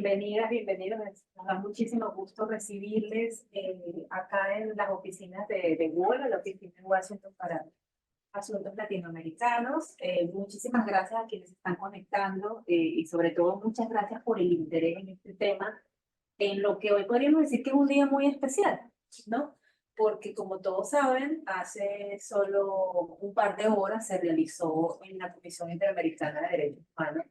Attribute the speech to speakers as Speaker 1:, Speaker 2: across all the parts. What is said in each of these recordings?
Speaker 1: Bienvenidas, bienvenidos. Nos da muchísimo gusto recibirles acá en las oficinas de Google, la oficina en Washington para asuntos latinoamericanos. Muchísimas gracias a quienes se están conectando y sobre todo muchas gracias por el interés en este tema, en lo que hoy podríamos decir que es un día muy especial, ¿no? Porque como todos saben, hace solo un par de horas se realizó en la Comisión Interamericana de Derechos Humanos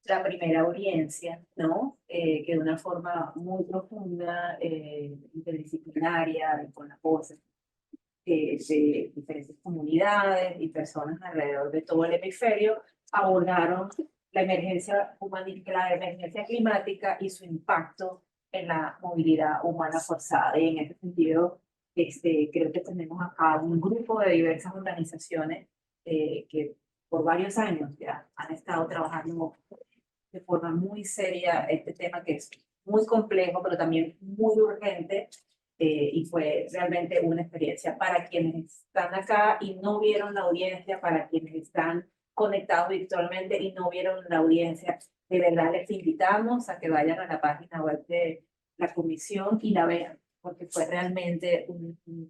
Speaker 1: la primera audiencia, ¿no? Que de una forma muy profunda, interdisciplinaria, y con las voces de diferentes comunidades y personas alrededor de todo el hemisferio, abordaron la emergencia humanitaria, la emergencia climática y su impacto en la movilidad humana forzada. Y en ese sentido, creo que tenemos acá un grupo de diversas organizaciones que por varios años ya han estado trabajando de forma muy seria este tema que es muy complejo, pero también muy urgente, y fue realmente una experiencia para quienes están acá y no vieron la audiencia, para quienes están conectados virtualmente y no vieron la audiencia. De verdad les invitamos a que vayan a la página web de la comisión y la vean, porque fue realmente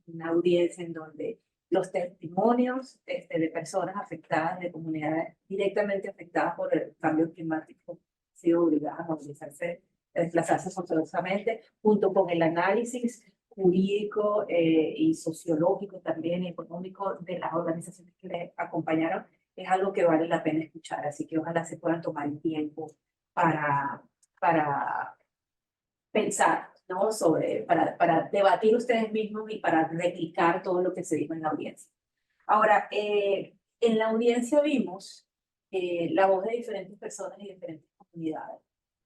Speaker 1: una audiencia en donde los testimonios de personas afectadas, de comunidades directamente afectadas por el cambio climático, han sido obligadas a movilizarse, a desplazarse forzosamente, junto con el análisis jurídico y sociológico también, económico de las organizaciones que les acompañaron, es algo que vale la pena escuchar. Así que ojalá se puedan tomar el tiempo para pensar, ¿no? Para debatir ustedes mismos y para replicar todo lo que se dijo en la audiencia. Ahora, en la audiencia vimos la voz de diferentes personas y diferentes comunidades,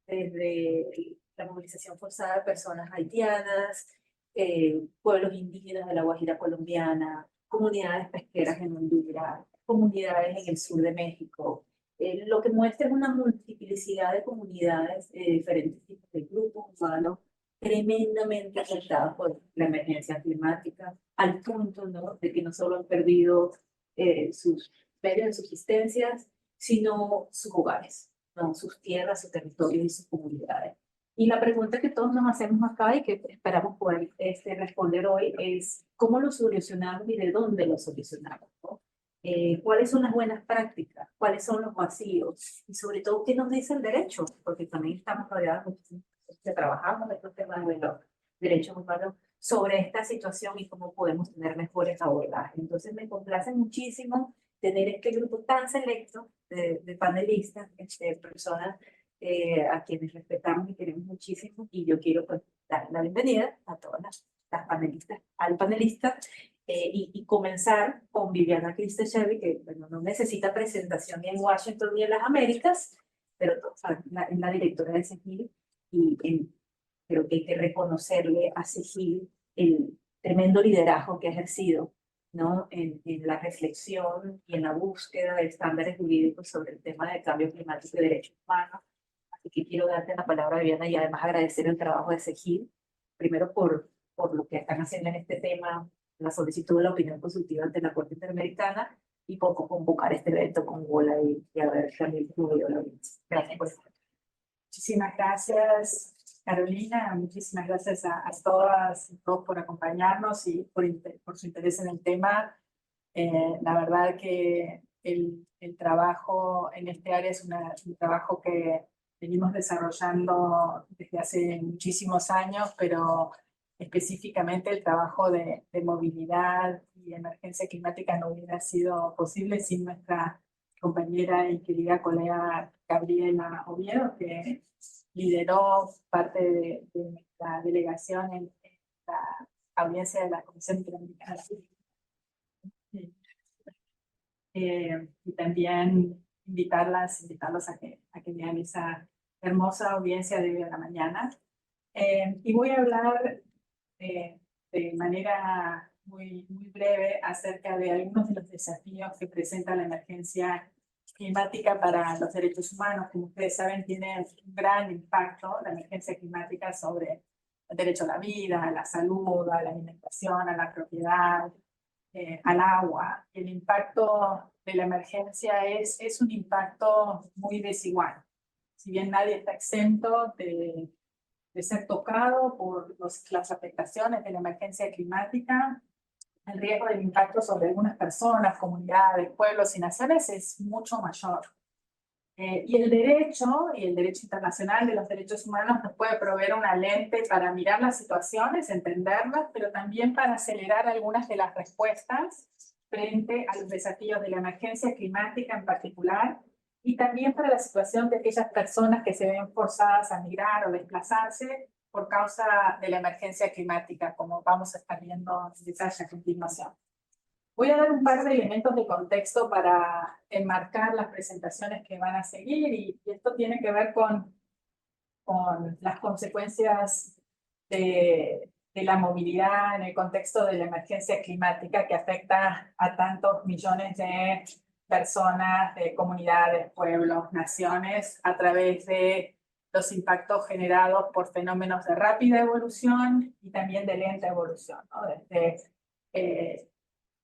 Speaker 1: desde la movilización forzada de personas haitianas, pueblos indígenas de la Guajira colombiana, comunidades pesqueras en Honduras, comunidades en el sur de México. Lo que muestra es una multiplicidad de comunidades, diferentes tipos de grupos humanos tremendamente afectados por la emergencia climática, al punto, ¿no?, de que no solo han perdido sus medios de subsistencia, sino sus hogares, ¿no?, sus tierras, sus territorios y sus comunidades. Y la pregunta que todos nos hacemos acá y que esperamos poder responder hoy es ¿cómo lo solucionamos y de dónde lo solucionamos, ¿no? ¿Cuáles son las buenas prácticas? ¿Cuáles son los vacíos? Y sobre todo, ¿qué nos dice el derecho? Porque también estamos rodeados de muchísimas personas que trabajamos en estos temas de los derechos humanos sobre esta situación y cómo podemos tener mejores abordajes. Entonces me complace muchísimo tener este grupo tan selecto de panelistas, personas a quienes respetamos y queremos muchísimo, y yo quiero pues dar la bienvenida a todas las panelistas, al panelista, y comenzar con Viviana Kristechevy, que bueno, no necesita presentación ni en Washington ni en las Américas, pero todos saben, es la directora de CEGIL, y creo que hay que reconocerle a CEGIL el tremendo liderazgo que ha ejercido, ¿no?, en la reflexión y en la búsqueda de estándares jurídicos sobre el tema del cambio climático y derechos humanos. Así que quiero darte la palabra, Viviana, y además agradecer el trabajo de CEGIL, primero por lo que están haciendo en este tema, la solicitud de la opinión consultiva ante la Corte Interamericana, y por convocar este evento con Gola y haber también incluido la audiencia. Gracias por estar.
Speaker 2: Muchísimas gracias, Carolina. Muchísimas gracias a todas y todos por acompañarnos y por su interés en el tema. La verdad que el trabajo en este área es un trabajo que venimos desarrollando desde hace muchísimos años, pero específicamente el trabajo de movilidad y emergencia climática no hubiera sido posible sin nuestra compañera y querida colega Gabriela Oviedo, que lideró parte de nuestra delegación en la audiencia de la Comisión Interamericana. Y también invitarlos a que vean esa hermosa audiencia de hoy a la mañana. Y voy a hablar de manera muy breve acerca de algunos de los desafíos que presenta la emergencia climática para los derechos humanos. Como ustedes saben, tiene un gran impacto la emergencia climática sobre el derecho a la vida, a la salud, a la alimentación, a la propiedad, al agua. El impacto de la emergencia es un impacto muy desigual. si bien nadie está exento de ser tocado por las afectaciones de la emergencia climática, el riesgo del impacto sobre algunas personas, comunidades, pueblos y naciones es mucho mayor. Y el derecho internacional de los derechos humanos nos puede proveer una lente para mirar las situaciones, entenderlas, pero también para acelerar algunas de las respuestas frente a los desafíos de la emergencia climática en particular, y también para la situación de aquellas personas que se ven forzadas a migrar o desplazarse por causa de la emergencia climática, como vamos a estar viendo en detalle a continuación. Voy a dar un par de elementos de contexto para enmarcar las presentaciones que van a seguir, y esto tiene que ver con las consecuencias de la movilidad en el contexto de la emergencia climática que afecta a tantos millones de personas, de comunidades, pueblos, naciones, a través de los impactos generados por fenómenos de rápida evolución y también de lenta evolución, ¿no? Desde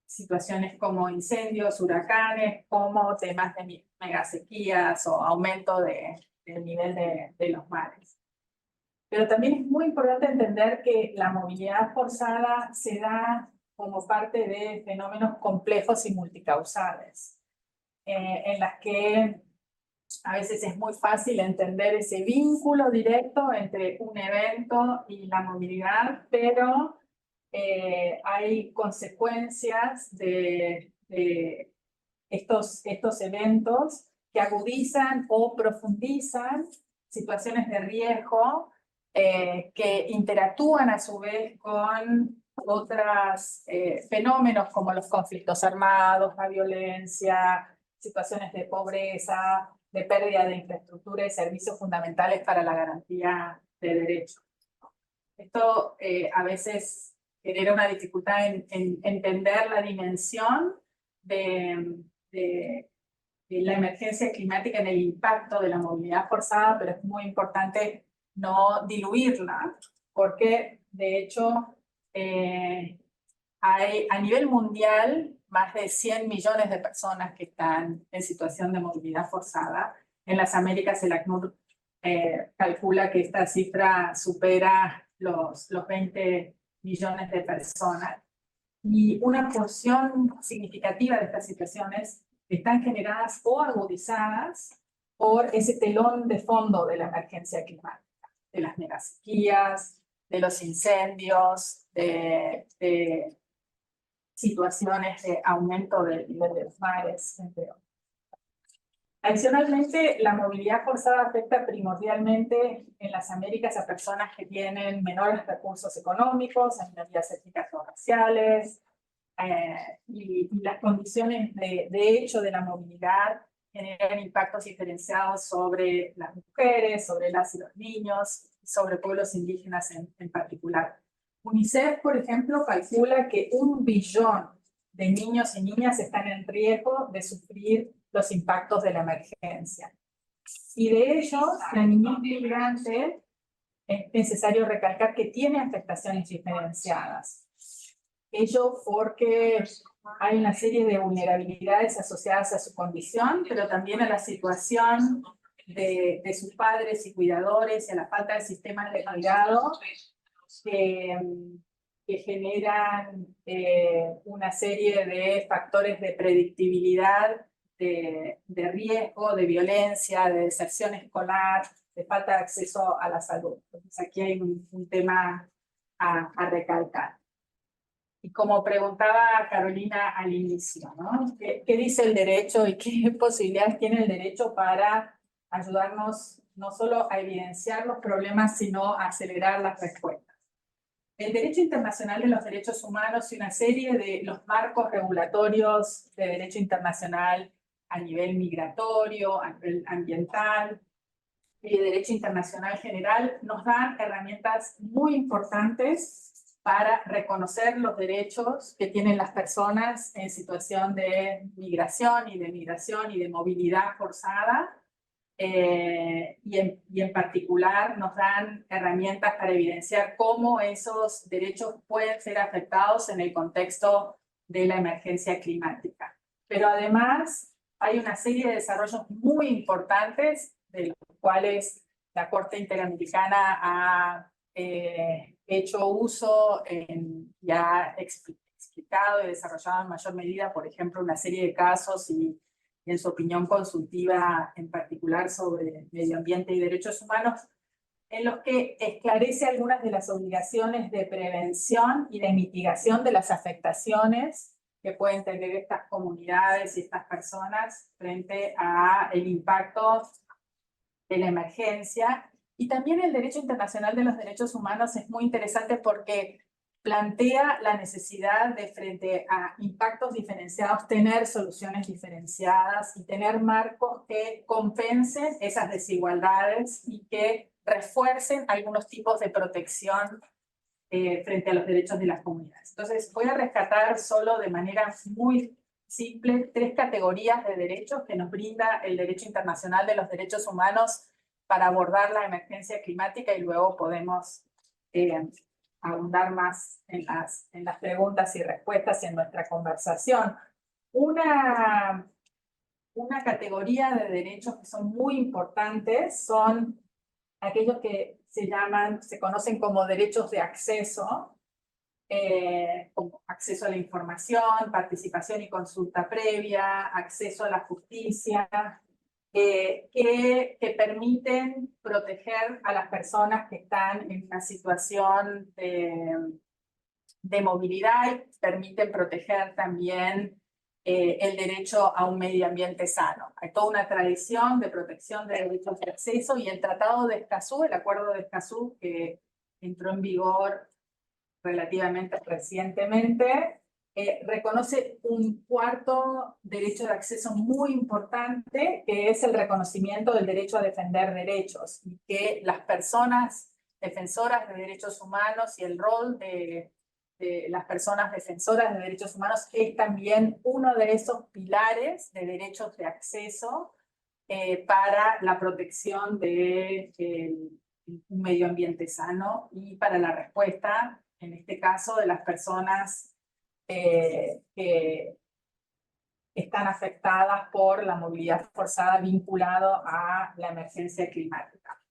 Speaker 2: situaciones como incendios, huracanes, como temas de megasequías o aumento del nivel de los mares. Pero también es muy importante entender que la movilidad forzada se da como parte de fenómenos complejos y multicausales, en las que a veces es muy fácil entender ese vínculo directo entre un evento y la movilidad, pero hay consecuencias de estos eventos que agudizan o profundizan situaciones de riesgo que interactúan a su vez con otros fenómenos como los conflictos armados, la violencia, situaciones de pobreza, de pérdida de infraestructura y servicios fundamentales para la garantía de derechos. Esto a veces genera una dificultad en entender la dimensión de la emergencia climática en el impacto de la movilidad forzada, pero es muy importante no diluirla, porque de hecho hay a nivel mundial más de 100 millones de personas que están en situación de movilidad forzada. En las Américas el ACNUR calcula que esta cifra supera los 20 millones de personas. Y una porción significativa de estas situaciones están generadas o agudizadas por ese telón de fondo de la emergencia climática, de las megasequías, de los incendios, de situaciones de aumento del nivel de los mares, entre otros. Adicionalmente, la movilidad forzada afecta primordialmente en las Américas a personas que tienen menores recursos económicos, a minorías étnicas o raciales, y las condiciones de hecho de la movilidad generan impactos diferenciados sobre las mujeres, sobre las y los niños, y sobre pueblos indígenas en particular. UNICEF, por ejemplo, calcula que 1 billón de niños y niñas están en riesgo de sufrir los impactos de la emergencia. Y de ellos, la niñez migrante, es necesario recalcar que tiene afectaciones diferenciadas. Ello porque hay una serie de vulnerabilidades asociadas a su condición, pero también a la situación de sus padres y cuidadores y a la falta de sistemas de cuidado que generan una serie de factores de predictibilidad, de riesgo, de violencia, de deserción escolar, de falta de acceso a la salud. Entonces aquí hay un tema a recalcar. Y como preguntaba Carolina al inicio, ¿no? ¿Qué dice el derecho y qué posibilidades tiene el derecho para ayudarnos no solo a evidenciar los problemas, sino a acelerar las respuestas? El derecho internacional de los derechos humanos y una serie de los marcos regulatorios de derecho internacional a nivel migratorio, a nivel ambiental y de derecho internacional general nos dan herramientas muy importantes para reconocer los derechos que tienen las personas en situación de migración y de movilidad forzada. Y en particular nos dan herramientas para evidenciar cómo esos derechos pueden ser afectados en el contexto de la emergencia climática. Pero además hay una serie de desarrollos muy importantes, de los cuales la Corte Interamericana ha hecho uso y ha explicado y desarrollado en mayor medida, por ejemplo, una serie de casos y en su opinión consultiva en particular sobre medio ambiente y derechos humanos, en los que esclarece algunas de las obligaciones de prevención y de mitigación de las afectaciones que pueden tener estas comunidades y estas personas frente al impacto de la emergencia. Y también el derecho internacional de los derechos humanos es muy interesante porque plantea la necesidad de, frente a impactos diferenciados, tener soluciones diferenciadas y tener marcos que compensen esas desigualdades y que refuercen algunos tipos de protección frente a los derechos de las comunidades. Entonces, voy a rescatar solo de manera muy simple 3 categorías de derechos que nos brinda el derecho internacional de los derechos humanos para abordar la emergencia climática y luego podemos abundar más en las preguntas y respuestas en nuestra conversación. Una categoría de derechos que son muy importantes son aquellos que se conocen como derechos de acceso, como acceso a la información, participación y consulta previa, acceso a la justicia, que permiten proteger a las personas que están en una situación de movilidad y permiten proteger también el derecho a un medio ambiente sano. Hay toda una tradición de protección de derechos de acceso y el Tratado de Escazú, el Acuerdo de Escazú, que entró en vigor relativamente recientemente, reconoce un cuarto derecho de acceso muy importante, que es el reconocimiento del derecho a defender derechos, y que las personas defensoras de derechos humanos y el rol de las personas defensoras de derechos humanos es también uno de esos pilares de derechos de acceso para la protección de un medio ambiente sano y para la respuesta, en este caso, de las personas que están afectadas por la movilidad forzada vinculado a la emergencia climática.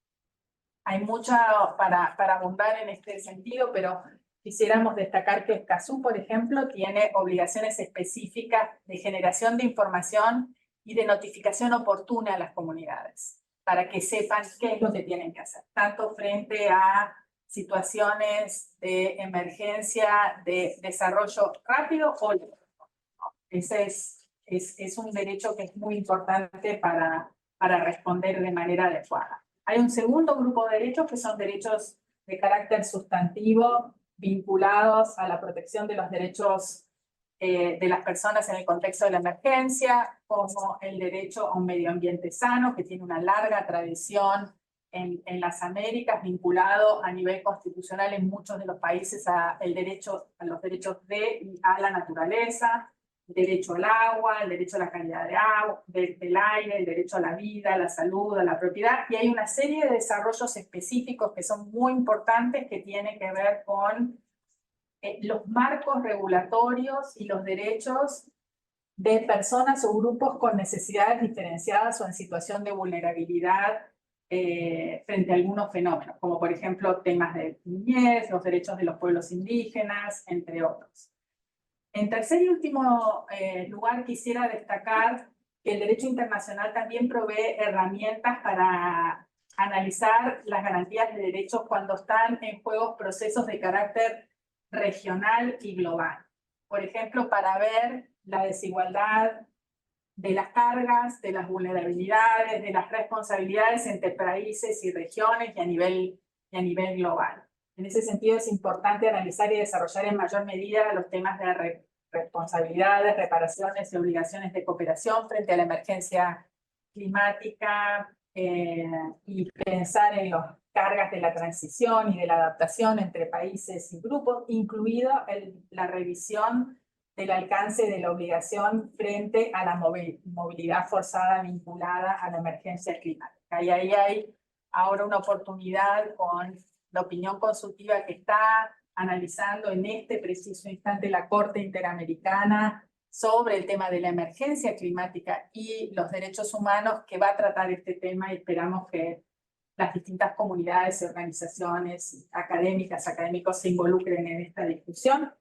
Speaker 2: Hay mucho para abundar en este sentido, pero quisiéramos destacar que Escazú, por ejemplo, tiene obligaciones específicas de generación de información y de notificación oportuna a las comunidades, para que sepan qué es lo que tienen que hacer, tanto frente a situaciones de emergencia, de desarrollo rápido o lento. Ese es un derecho que es muy importante para responder de manera adecuada. Hay un segundo grupo de derechos que son derechos de carácter sustantivo vinculados a la protección de los derechos de las personas en el contexto de la emergencia, como el derecho a un medio ambiente sano, que tiene una larga tradición en las Américas, vinculado a nivel constitucional en muchos de los países a los derechos de y a la naturaleza, el derecho al agua, el derecho a la calidad de agua, del aire, el derecho a la vida, a la salud, a la propiedad, y hay una serie de desarrollos específicos que son muy importantes que tienen que ver con los marcos regulatorios y los derechos de personas o grupos con necesidades diferenciadas o en situación de vulnerabilidad frente a algunos fenómenos, como por ejemplo temas de niñez, los derechos de los pueblos indígenas, entre otros. En tercer y último lugar, quisiera destacar que el derecho internacional también provee herramientas para analizar las garantías de derechos cuando están en juego procesos de carácter regional y global. Por ejemplo, para ver la desigualdad de las cargas, de las vulnerabilidades, de las responsabilidades entre países y regiones y a nivel global. En ese sentido, es importante analizar y desarrollar en mayor medida los temas de responsabilidades, reparaciones y obligaciones de cooperación frente a la emergencia climática y pensar en las cargas de la transición y de la adaptación entre países y grupos, incluido la revisión del alcance de la obligación frente a la movilidad forzada vinculada a la emergencia climática. Y ahí hay ahora una oportunidad con la opinión consultiva que está analizando en este preciso instante la Corte Interamericana sobre el tema de la emergencia climática y los derechos humanos, que va a tratar este tema, y esperamos que las distintas comunidades y organizaciones académicas, académicos se involucren en esta discusión.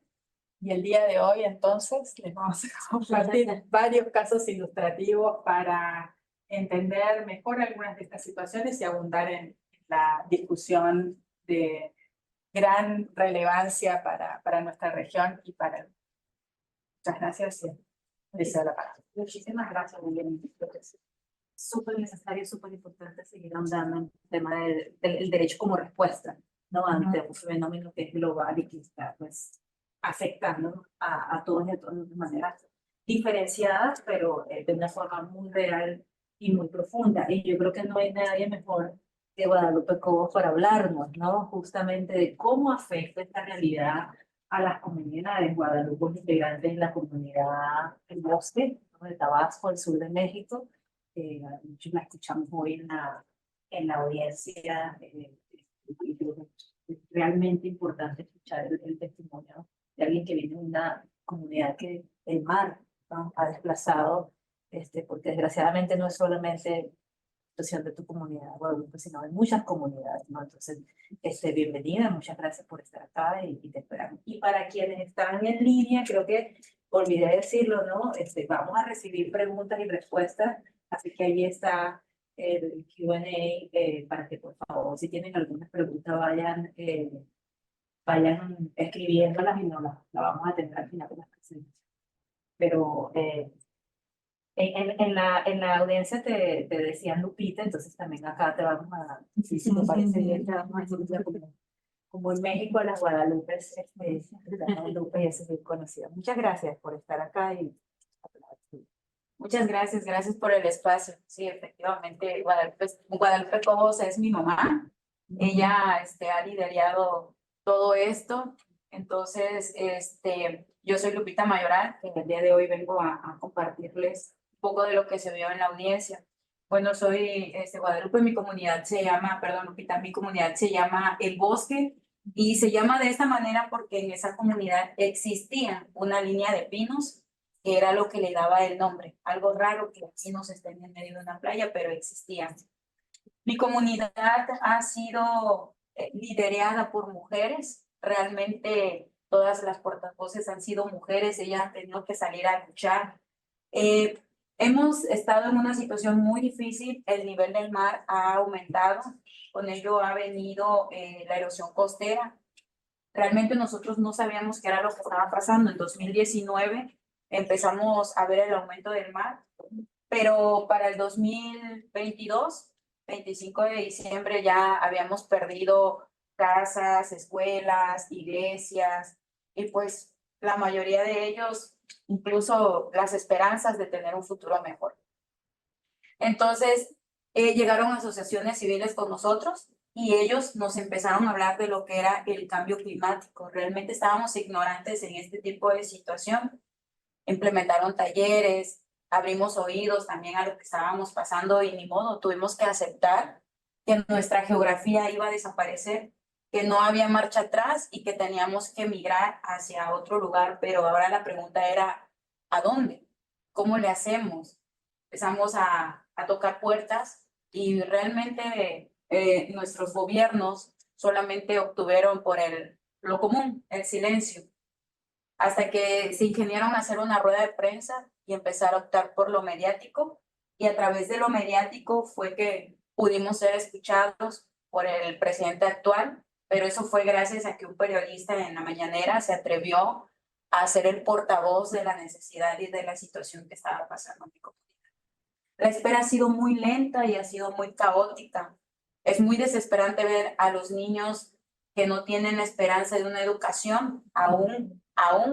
Speaker 2: Y el día de hoy, entonces, les vamos a compartir varios casos ilustrativos para entender mejor algunas de estas situaciones y abundar en la discusión de gran relevancia para nuestra región y para... Muchas gracias y les cedo la palabra.
Speaker 1: Muchísimas gracias, Miguel. Es súper necesario, súper importante seguir andando en el tema del derecho como respuesta, ¿no? Ante un fenómeno que es global y que está, pues, afectando a todos y a todas de maneras diferenciadas, pero de una forma muy real y muy profunda. Y yo creo que no hay nadie mejor que Guadalupe Cobos para hablarnos, ¿no? Justamente de cómo afecta esta realidad a las comunidades. Guadalupe es integrante en la comunidad El Bosque, ¿no? De Tabasco, al sur de México. Muchos la escuchamos hoy en la audiencia. Y creo que es realmente importante escuchar el testimonio de alguien que viene de una comunidad que el mar, ¿no? Ha desplazado, porque desgraciadamente no es solamente la situación de tu comunidad, Guadalupe, sino de muchas comunidades, ¿no? Entonces, bienvenida, muchas gracias por estar acá y te esperamos. Y para quienes están en línea, creo que olvidé decirlo, ¿no? Vamos a recibir preguntas y respuestas, así que ahí está el Q&A, para que por favor, si tienen alguna pregunta, vayan escribiéndolas y no la vamos a tener al final de las presentaciones. Pero en la audiencia te decían Lupita, entonces también acá te vamos a, si te parece bien, te vamos a decir como en México las Guadalupes, Guadalupe es bien conocida. Muchas gracias por estar acá y
Speaker 3: muchas gracias, gracias por el espacio. Sí, efectivamente, Guadalupe Cobos es mi mamá. Ella ha liderado todo esto. Entonces, yo soy Lupita Mayoral, que el día de hoy vengo a compartirles un poco de lo que se vio en la audiencia. Bueno, soy Guadalupe, mi comunidad se llama, perdón, Lupita, mi comunidad se llama El Bosque, y se llama de esta manera porque en esa comunidad existía una línea de pinos que era lo que le daba el nombre. Algo raro que los pinos estén en medio de una playa, pero existían. Mi comunidad ha sido liderada por mujeres. Realmente todas las portavoces han sido mujeres. Ellas han tenido que salir a luchar. Hemos estado en una situación muy difícil. El nivel del mar ha aumentado. Con ello ha venido la erosión costera. Realmente nosotros no sabíamos qué era lo que estaba pasando. En 2019 empezamos a ver el aumento del mar, pero para el 2022, 25 de diciembre, ya habíamos perdido casas, escuelas, iglesias, y pues la mayoría de ellos, incluso las esperanzas de tener un futuro mejor. Entonces, llegaron asociaciones civiles con nosotros y ellos nos empezaron a hablar de lo que era el cambio climático. Realmente estábamos ignorantes en este tipo de situación. Implementaron talleres, abrimos oídos también a lo que estábamos pasando y ni modo, tuvimos que aceptar que nuestra geografía iba a desaparecer, que no había marcha atrás y que teníamos que migrar hacia otro lugar. Pero ahora la pregunta era, ¿a dónde? ¿Cómo le hacemos? Empezamos a tocar puertas y realmente nuestros gobiernos solamente obtuvieron por lo común, el silencio, hasta que se ingeniaron a hacer una rueda de prensa y empezar a optar por lo mediático, y a través de lo mediático fue que pudimos ser escuchados por el presidente actual, pero eso fue gracias a que un periodista en la mañanera se atrevió a ser el portavoz de la necesidad y de la situación que estaba pasando en mi comunidad. La espera ha sido muy lenta y ha sido muy caótica. Es muy desesperante ver a los niños que no tienen la esperanza de una educación, aún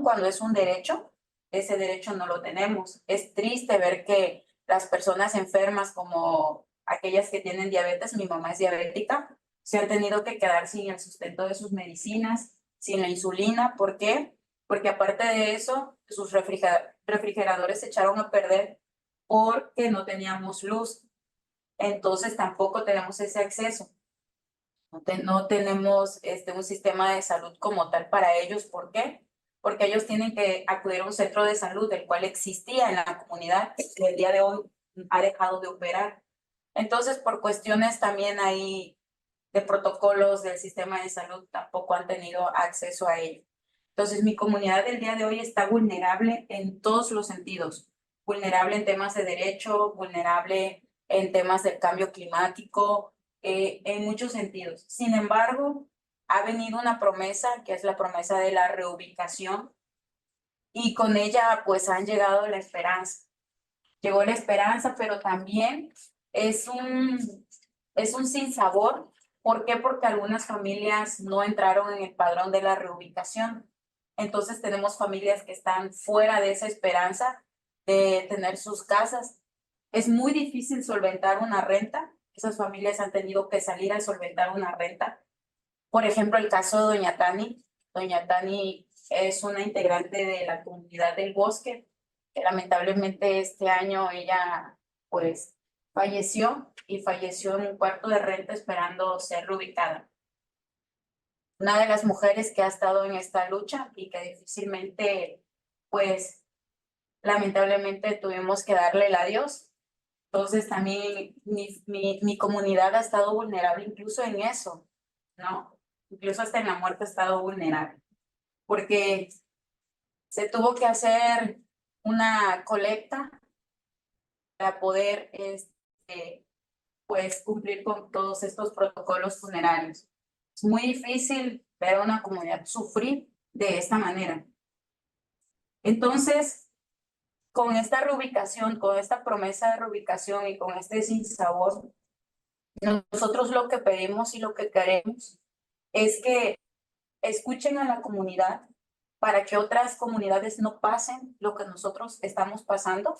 Speaker 3: cuando es un derecho. Ese derecho no lo tenemos. Es triste ver que las personas enfermas, como aquellas que tienen diabetes, mi mamá es diabética, se han tenido que quedar sin el sustento de sus medicinas, sin la insulina. ¿Por qué? Porque aparte de eso, sus refrigeradores se echaron a perder porque no teníamos luz. Entonces tampoco tenemos ese acceso. No tenemos un sistema de salud como tal para ellos. ¿Por qué? porque ellos tienen que acudir a un centro de salud, el cual existía en la comunidad, que el día de hoy ha dejado de operar. Entonces, por cuestiones también ahí de protocolos del sistema de salud, tampoco han tenido acceso a ello. Entonces, mi comunidad del día de hoy está vulnerable en todos los sentidos. Vulnerable en temas de derecho, vulnerable en temas del cambio climático, en muchos sentidos. Sin embargo, ha venido una promesa, que es la promesa de la reubicación, y con ella pues han llegado la esperanza. Llegó la esperanza, pero también es un sinsabor. ¿Por qué? Porque algunas familias no entraron en el padrón de la reubicación. Entonces tenemos familias que están fuera de esa esperanza de tener sus casas. Es muy difícil solventar una renta. Esas familias han tenido que salir a solventar una renta. Por ejemplo, el caso de Doña Tani. Doña Tani es una integrante de la comunidad del Bosque, que lamentablemente este año ella pues falleció y falleció en un cuarto de renta esperando ser reubicada. Una de las mujeres que ha estado en esta lucha y que difícilmente pues lamentablemente tuvimos que darle el adiós. Entonces también mi comunidad ha estado vulnerable incluso en eso, ¿no? Incluso hasta en la muerte ha estado vulnerable, porque se tuvo que hacer una colecta para poder pues cumplir con todos estos protocolos funerarios. Es muy difícil ver a una comunidad sufrir de esta manera. Entonces, con esta reubicación, con esta promesa de reubicación y con este sinsabor, nosotros lo que pedimos y lo que queremos es que escuchen a la comunidad para que otras comunidades no pasen lo que nosotros estamos pasando,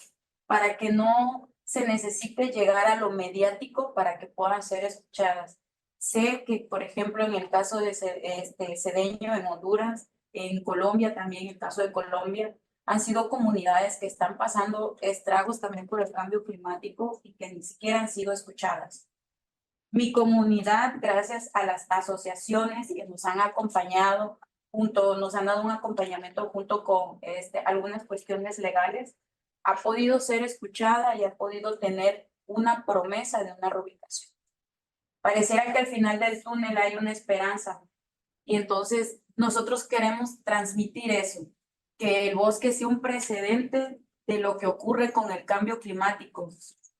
Speaker 3: para que no se necesite llegar a lo mediático para que puedan ser escuchadas. Sé que, por ejemplo, en el caso de Cedeño, en Honduras, en Colombia también, en el caso de Colombia, han sido comunidades que están pasando estragos también por el cambio climático y que ni siquiera han sido escuchadas. Mi comunidad, gracias a las asociaciones que nos han acompañado, nos han dado un acompañamiento junto con algunas cuestiones legales, ha podido ser escuchada y ha podido tener una promesa de una reubicación. Pareciera que al final del túnel hay una esperanza y entonces nosotros queremos transmitir eso, que el bosque sea un precedente de lo que ocurre con el cambio climático,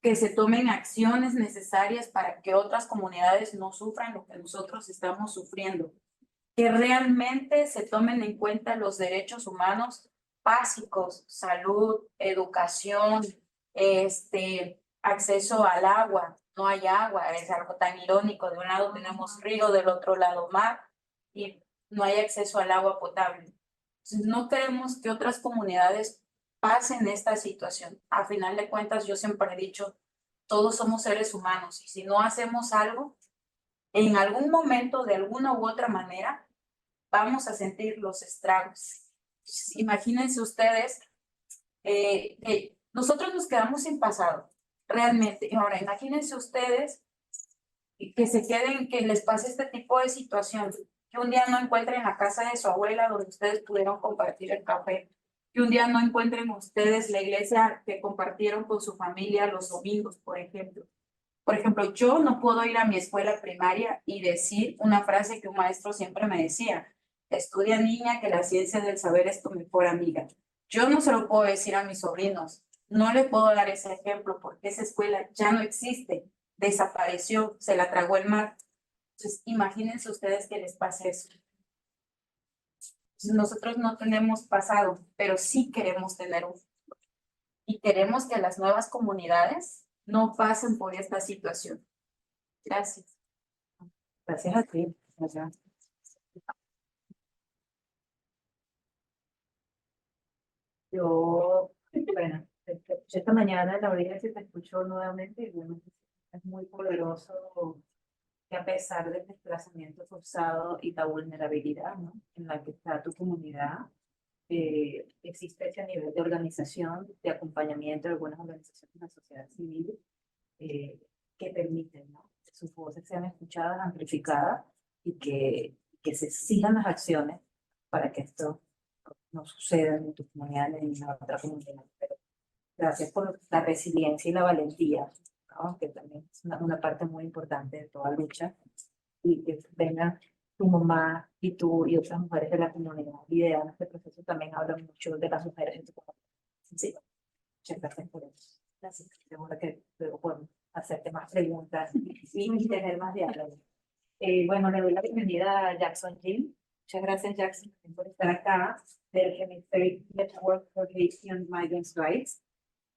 Speaker 3: que se tomen acciones necesarias para que otras comunidades no sufran lo que nosotros estamos sufriendo, que realmente se tomen en cuenta los derechos humanos básicos, salud, educación, acceso al agua. No hay agua, es algo tan irónico. De un lado tenemos río, del otro lado mar, y no hay acceso al agua potable. Entonces, no queremos que otras comunidades pasen esta situación. A final de cuentas, yo siempre he dicho, todos somos seres humanos y si no hacemos algo, en algún momento, de alguna u otra manera, vamos a sentir los estragos. Entonces, imagínense ustedes que nosotros nos quedamos sin pasado, realmente. Ahora, imagínense ustedes que se queden, que les pase este tipo de situación, que un día no encuentren la casa de su abuela donde ustedes pudieron compartir el café, que un día no encuentren ustedes la iglesia que compartieron con su familia los domingos, por ejemplo. Por ejemplo, yo no puedo ir a mi escuela primaria y decir una frase que un maestro siempre me decía: estudia, niña, que la ciencia del saber es tu mejor amiga. Yo no se lo puedo decir a mis sobrinos, no le puedo dar ese ejemplo porque esa escuela ya no existe, desapareció, se la tragó el mar. Entonces, imagínense ustedes que les pase eso. Entonces, nosotros no tenemos pasado, pero sí queremos tener un futuro. Y queremos que las nuevas comunidades no pasen por esta situación. Gracias.
Speaker 1: Gracias a ti. Yo, bueno, esta mañana en la audiencia te escucho nuevamente y bueno, es muy poderoso que a pesar del desplazamiento forzado y la vulnerabilidad, ¿no?, en la que está tu comunidad, existe ese nivel de organización, de acompañamiento de algunas organizaciones de la sociedad civil que permiten, ¿no?, que sus voces sean escuchadas, amplificadas y que se sigan las acciones para que esto no suceda en tu comunidad ni en la otra comunidad. Pero gracias por la resiliencia y la valentía, ¿no? Que también es una parte muy importante de toda lucha. Y que venga tu mamá y tú y otras mujeres de la comunidad liderando este proceso también habla mucho de las mujeres en tu comunidad. Sí, muchas gracias por eso. Gracias. Seguro que luego podemos hacerte más preguntas y tener más diálogo. Bueno, le doy la bienvenida a Jackson Jim. Muchas gracias, Jackson, por estar acá del Hemispheric Network for Haitian Migrants' Rights.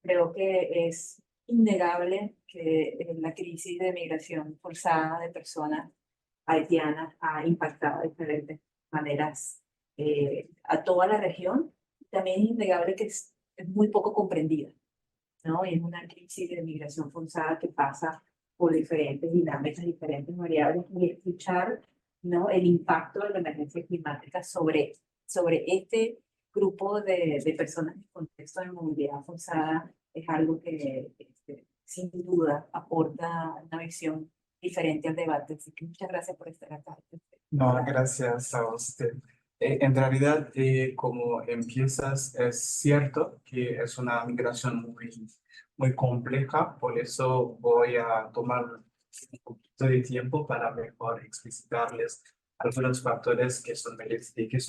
Speaker 1: Creo que es innegable que la crisis de migración forzada de personas haitianas ha impactado de diferentes maneras a toda la región. También es innegable que es muy poco comprendida, ¿no? Es una crisis de migración forzada que pasa por diferentes dinámicas, diferentes variables, y escuchar, ¿no?, el impacto de la emergencia climática sobre este grupo de personas en contexto de movilidad forzada es algo que sin duda aporta una visión diferente al debate. Así que muchas gracias por estar acá.
Speaker 4: No, gracias a usted. En realidad, como empiezas, es cierto que es una migración muy compleja, por eso voy a tomar un poquito de tiempo para mejor explicitarles algunos factores que son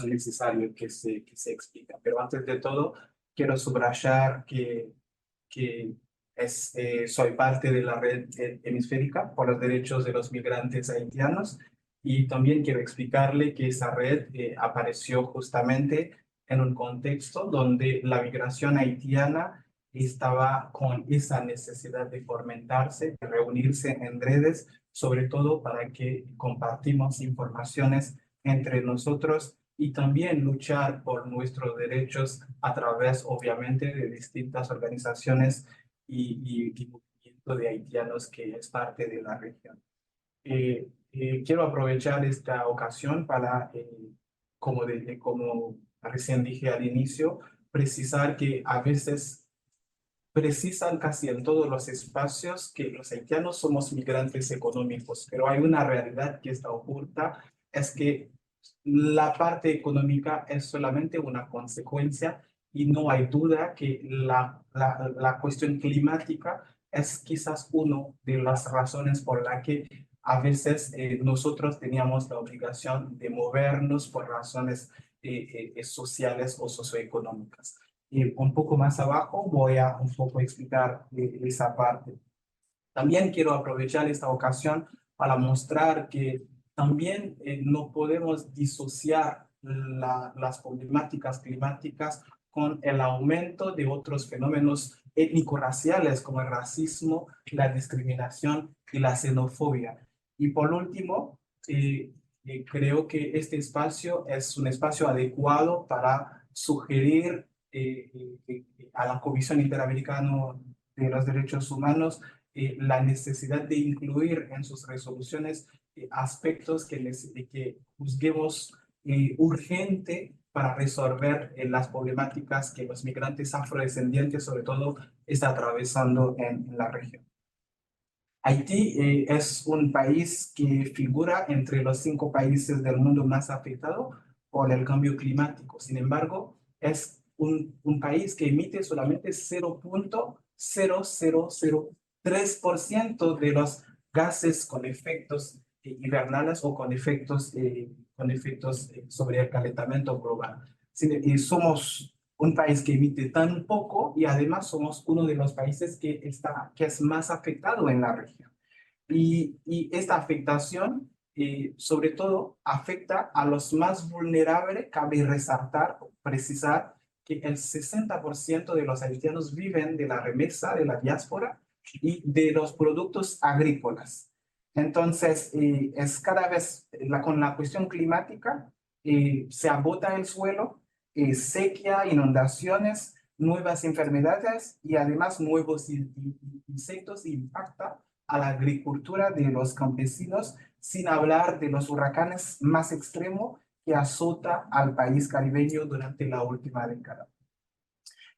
Speaker 4: necesarios que se explican. Pero antes de todo, quiero subrayar que soy parte de la red hemisférica por los derechos de los migrantes haitianos. Y también quiero explicarle que esa red apareció justamente en un contexto donde la migración haitiana estaba con esa necesidad de fomentarse, de reunirse en redes, sobre todo para que compartimos informaciones entre nosotros y también luchar por nuestros derechos a través, obviamente, de distintas organizaciones y movimiento de haitianos que es parte de la región. Quiero aprovechar esta ocasión para, como recién dije al inicio, precisar que a veces precisan casi en todos los espacios que los haitianos somos migrantes económicos, pero hay una realidad que está oculta, es que la parte económica es solamente una consecuencia y no hay duda que la cuestión climática es quizás una de las razones por la que a veces nosotros teníamos la obligación de movernos por razones sociales o socioeconómicas. Y un poco más abajo voy a un poco explicar esa parte. También quiero aprovechar esta ocasión para mostrar que también no podemos disociar las problemáticas climáticas con el aumento de otros fenómenos étnico-raciales como el racismo, la discriminación y la xenofobia. Y por último, creo que este espacio es un espacio adecuado para sugerir a la Comisión Interamericana de los Derechos Humanos la necesidad de incluir en sus resoluciones aspectos que juzguemos urgente para resolver las problemáticas que los migrantes afrodescendientes, sobre todo, están atravesando en la región. Haití es un país que figura entre los 5 países del mundo más afectados por el cambio climático. Sin embargo, es un país que emite solamente 0.0003% de los gases con efectos invernales o con efectos sobre el calentamiento global. Somos un país que emite tan poco y además somos uno de los países que es más afectado en la región. Y esta afectación, sobre todo, afecta a los más vulnerables. Cabe resaltar, precisar, que el 60% de los haitianos viven de la remesa, de la diáspora y de los productos agrícolas. Entonces, es cada vez, con la cuestión climática, se agota el suelo, sequía, inundaciones, nuevas enfermedades y además nuevos insectos impactan a la agricultura de los campesinos, sin hablar de los huracanes más extremos que azota al país caribeño durante la última década.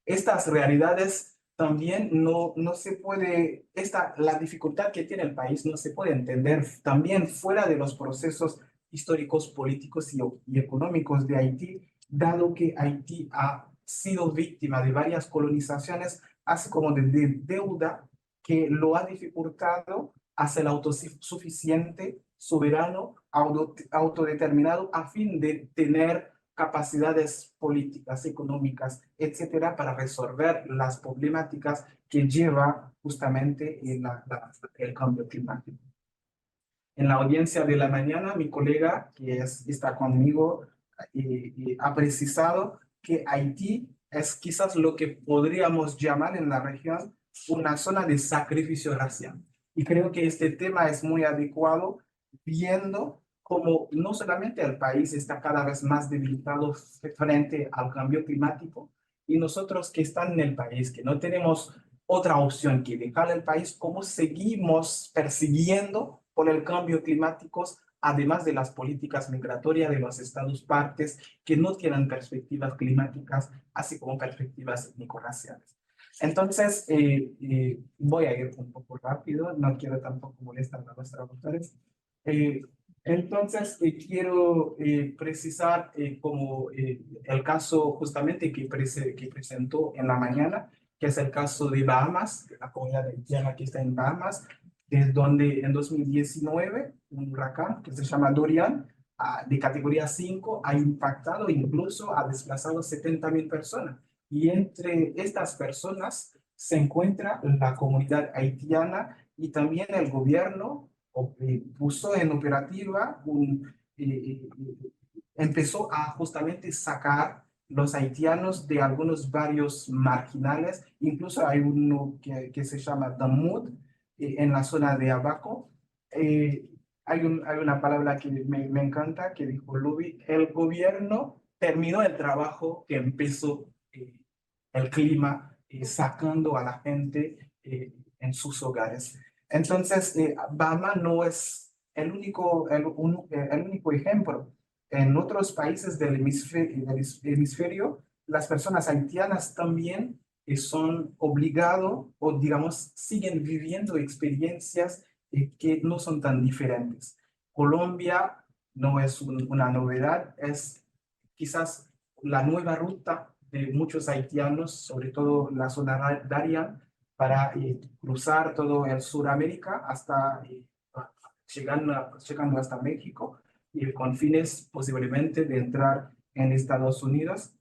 Speaker 4: Estas realidades también no se puede, la dificultad que tiene el país no se puede entender también fuera de los procesos históricos, políticos y económicos de Haití, dado que Haití ha sido víctima de varias colonizaciones, así como de deuda que lo ha dificultado a ser autosuficiente, soberano, autodeterminado, a fin de tener capacidades políticas, económicas, etcétera, para resolver las problemáticas que lleva justamente el cambio climático. En la audiencia de la mañana, mi colega que está conmigo ha precisado que Haití es quizás lo que podríamos llamar en la región una zona de sacrificio racial. Y creo que este tema es muy adecuado, viendo cómo no solamente el país está cada vez más debilitado frente al cambio climático, y nosotros que están en el país, que no tenemos otra opción que dejar el país, cómo seguimos persiguiendo por el cambio climático, además de las políticas migratorias de los estados partes que no tienen perspectivas climáticas, así como perspectivas étnico-raciales. Entonces, voy a ir un poco rápido, no quiero tampoco molestar a los traductores. Entonces, quiero precisar como el caso justamente que presentó en la mañana, que es el caso de Bahamas, la comunidad haitiana que está en Bahamas, es donde en 2019 un huracán que se llama Dorian, de categoría 5, ha impactado, incluso ha desplazado 70.000 personas. Y entre estas personas se encuentra la comunidad haitiana, y también el gobierno puso en operativa, empezó a justamente sacar los haitianos de algunos barrios marginales. Incluso hay uno que se llama Damut, en la zona de Abaco. Hay una palabra que me encanta, que dijo Luby: el gobierno terminó el trabajo que empezó el clima, sacando a la gente en sus hogares. Entonces, Bahama no es el único ejemplo. En otros países del hemisferio, las personas haitianas también son obligados, o digamos, siguen viviendo experiencias que no son tan diferentes. Colombia no es una novedad, es quizás la nueva ruta de muchos haitianos, sobre todo la zona Darién, para cruzar todo el Suramérica hasta llegando hasta México, y con fines posiblemente de entrar en Estados Unidos.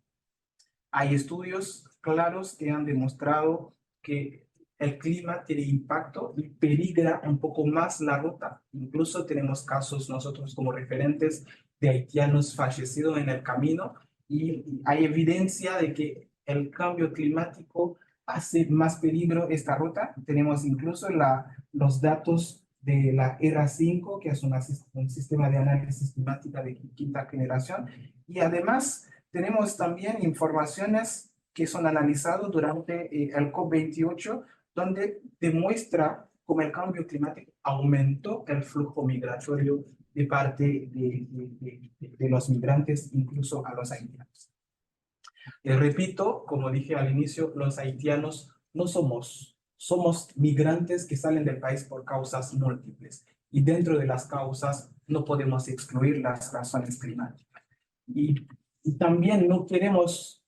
Speaker 4: Hay estudios claros que han demostrado que el clima tiene impacto y peligra un poco más la ruta. Incluso tenemos casos nosotros como referentes de haitianos fallecidos en el camino, y hay evidencia de que el cambio climático hace más peligro esta ruta. Tenemos incluso los datos de la ERA5, que es un sistema de análisis climática de quinta generación, y además tenemos también informaciones que son analizadas durante el COP28, donde demuestra cómo el cambio climático aumentó el flujo migratorio de parte de los migrantes, incluso a los haitianos. Repito, como dije al inicio, los haitianos no somos migrantes que salen del país por causas múltiples, y dentro de las causas no podemos excluir las razones climáticas. Y también no queremos,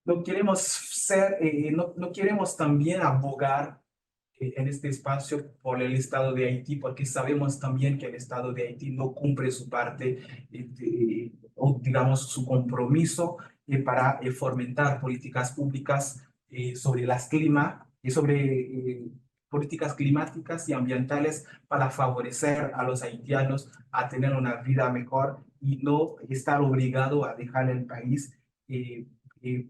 Speaker 4: no queremos también abogar en este espacio por el Estado de Haití, porque sabemos también que el Estado de Haití no cumple su parte, o digamos su compromiso para fomentar políticas públicas sobre políticas climáticas y ambientales para favorecer a los haitianos a tener una vida mejor, y no estar obligado a dejar el país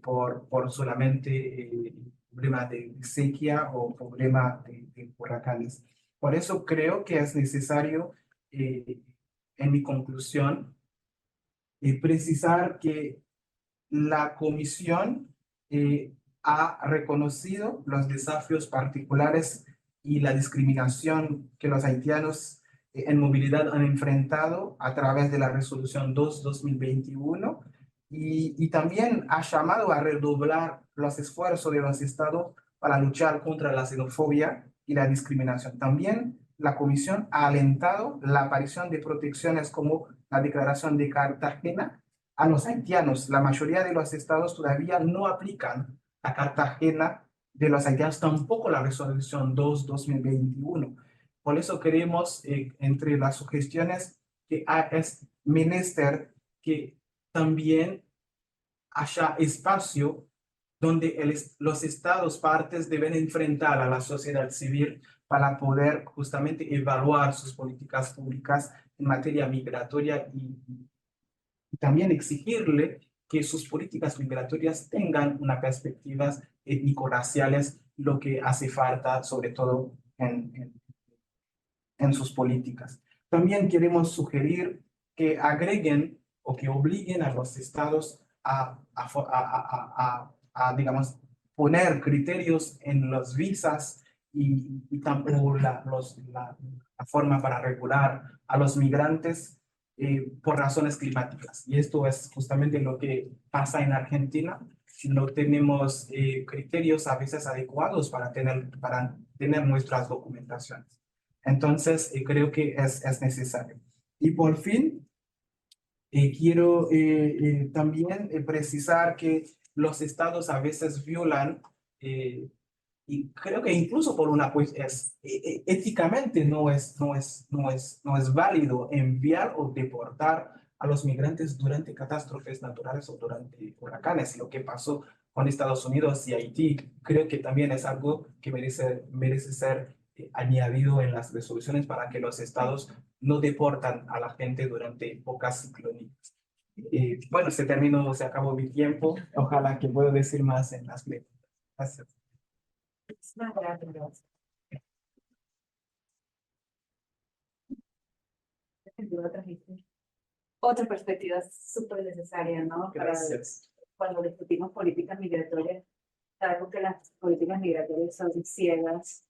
Speaker 4: por solamente problema de sequía o problema de huracanes. Por eso creo que es necesario, en mi conclusión, precisar que la Comisión ha reconocido los desafíos particulares y la discriminación que los haitianos en movilidad han enfrentado a través de la Resolución 2/2021, y también ha llamado a redoblar los esfuerzos de los estados para luchar contra la xenofobia y la discriminación. También la Comisión ha alentado la aparición de protecciones como la Declaración de Cartagena a los haitianos. La mayoría de los estados todavía no aplican a Cartagena de los haitianos, tampoco la Resolución 2/2021. Por eso queremos, entre las sugestiones, que es menester que también haya espacio donde los estados partes deben enfrentar a la sociedad civil para poder justamente evaluar sus políticas públicas en materia migratoria y también exigirle que sus políticas migratorias tengan una perspectiva étnico-raciales, lo que hace falta sobre todo en sus políticas. También queremos sugerir que agreguen o que obliguen a los estados digamos, poner criterios en las visas y tampoco la forma para regular a los migrantes por razones climáticas. Y esto es justamente lo que pasa en Argentina. No tenemos criterios a veces adecuados para tener nuestras documentaciones. Entonces, creo que es necesario. Y por fin, quiero también precisar que los estados a veces violan, y creo que incluso por una éticamente no es válido enviar o deportar a los migrantes durante catástrofes naturales o durante huracanes. Lo que pasó con Estados Unidos y Haití, creo que también es algo que merece ser añadido en las resoluciones para que los estados no deportan a la gente durante épocas ciclónicas. Bueno, se acabó mi tiempo. Ojalá que pueda decir más en las preguntas. Gracias.
Speaker 1: Gracias. Otra perspectiva súper necesaria, ¿no?
Speaker 4: Gracias.
Speaker 1: Cuando discutimos políticas migratorias, sabemos que las políticas migratorias son ciegas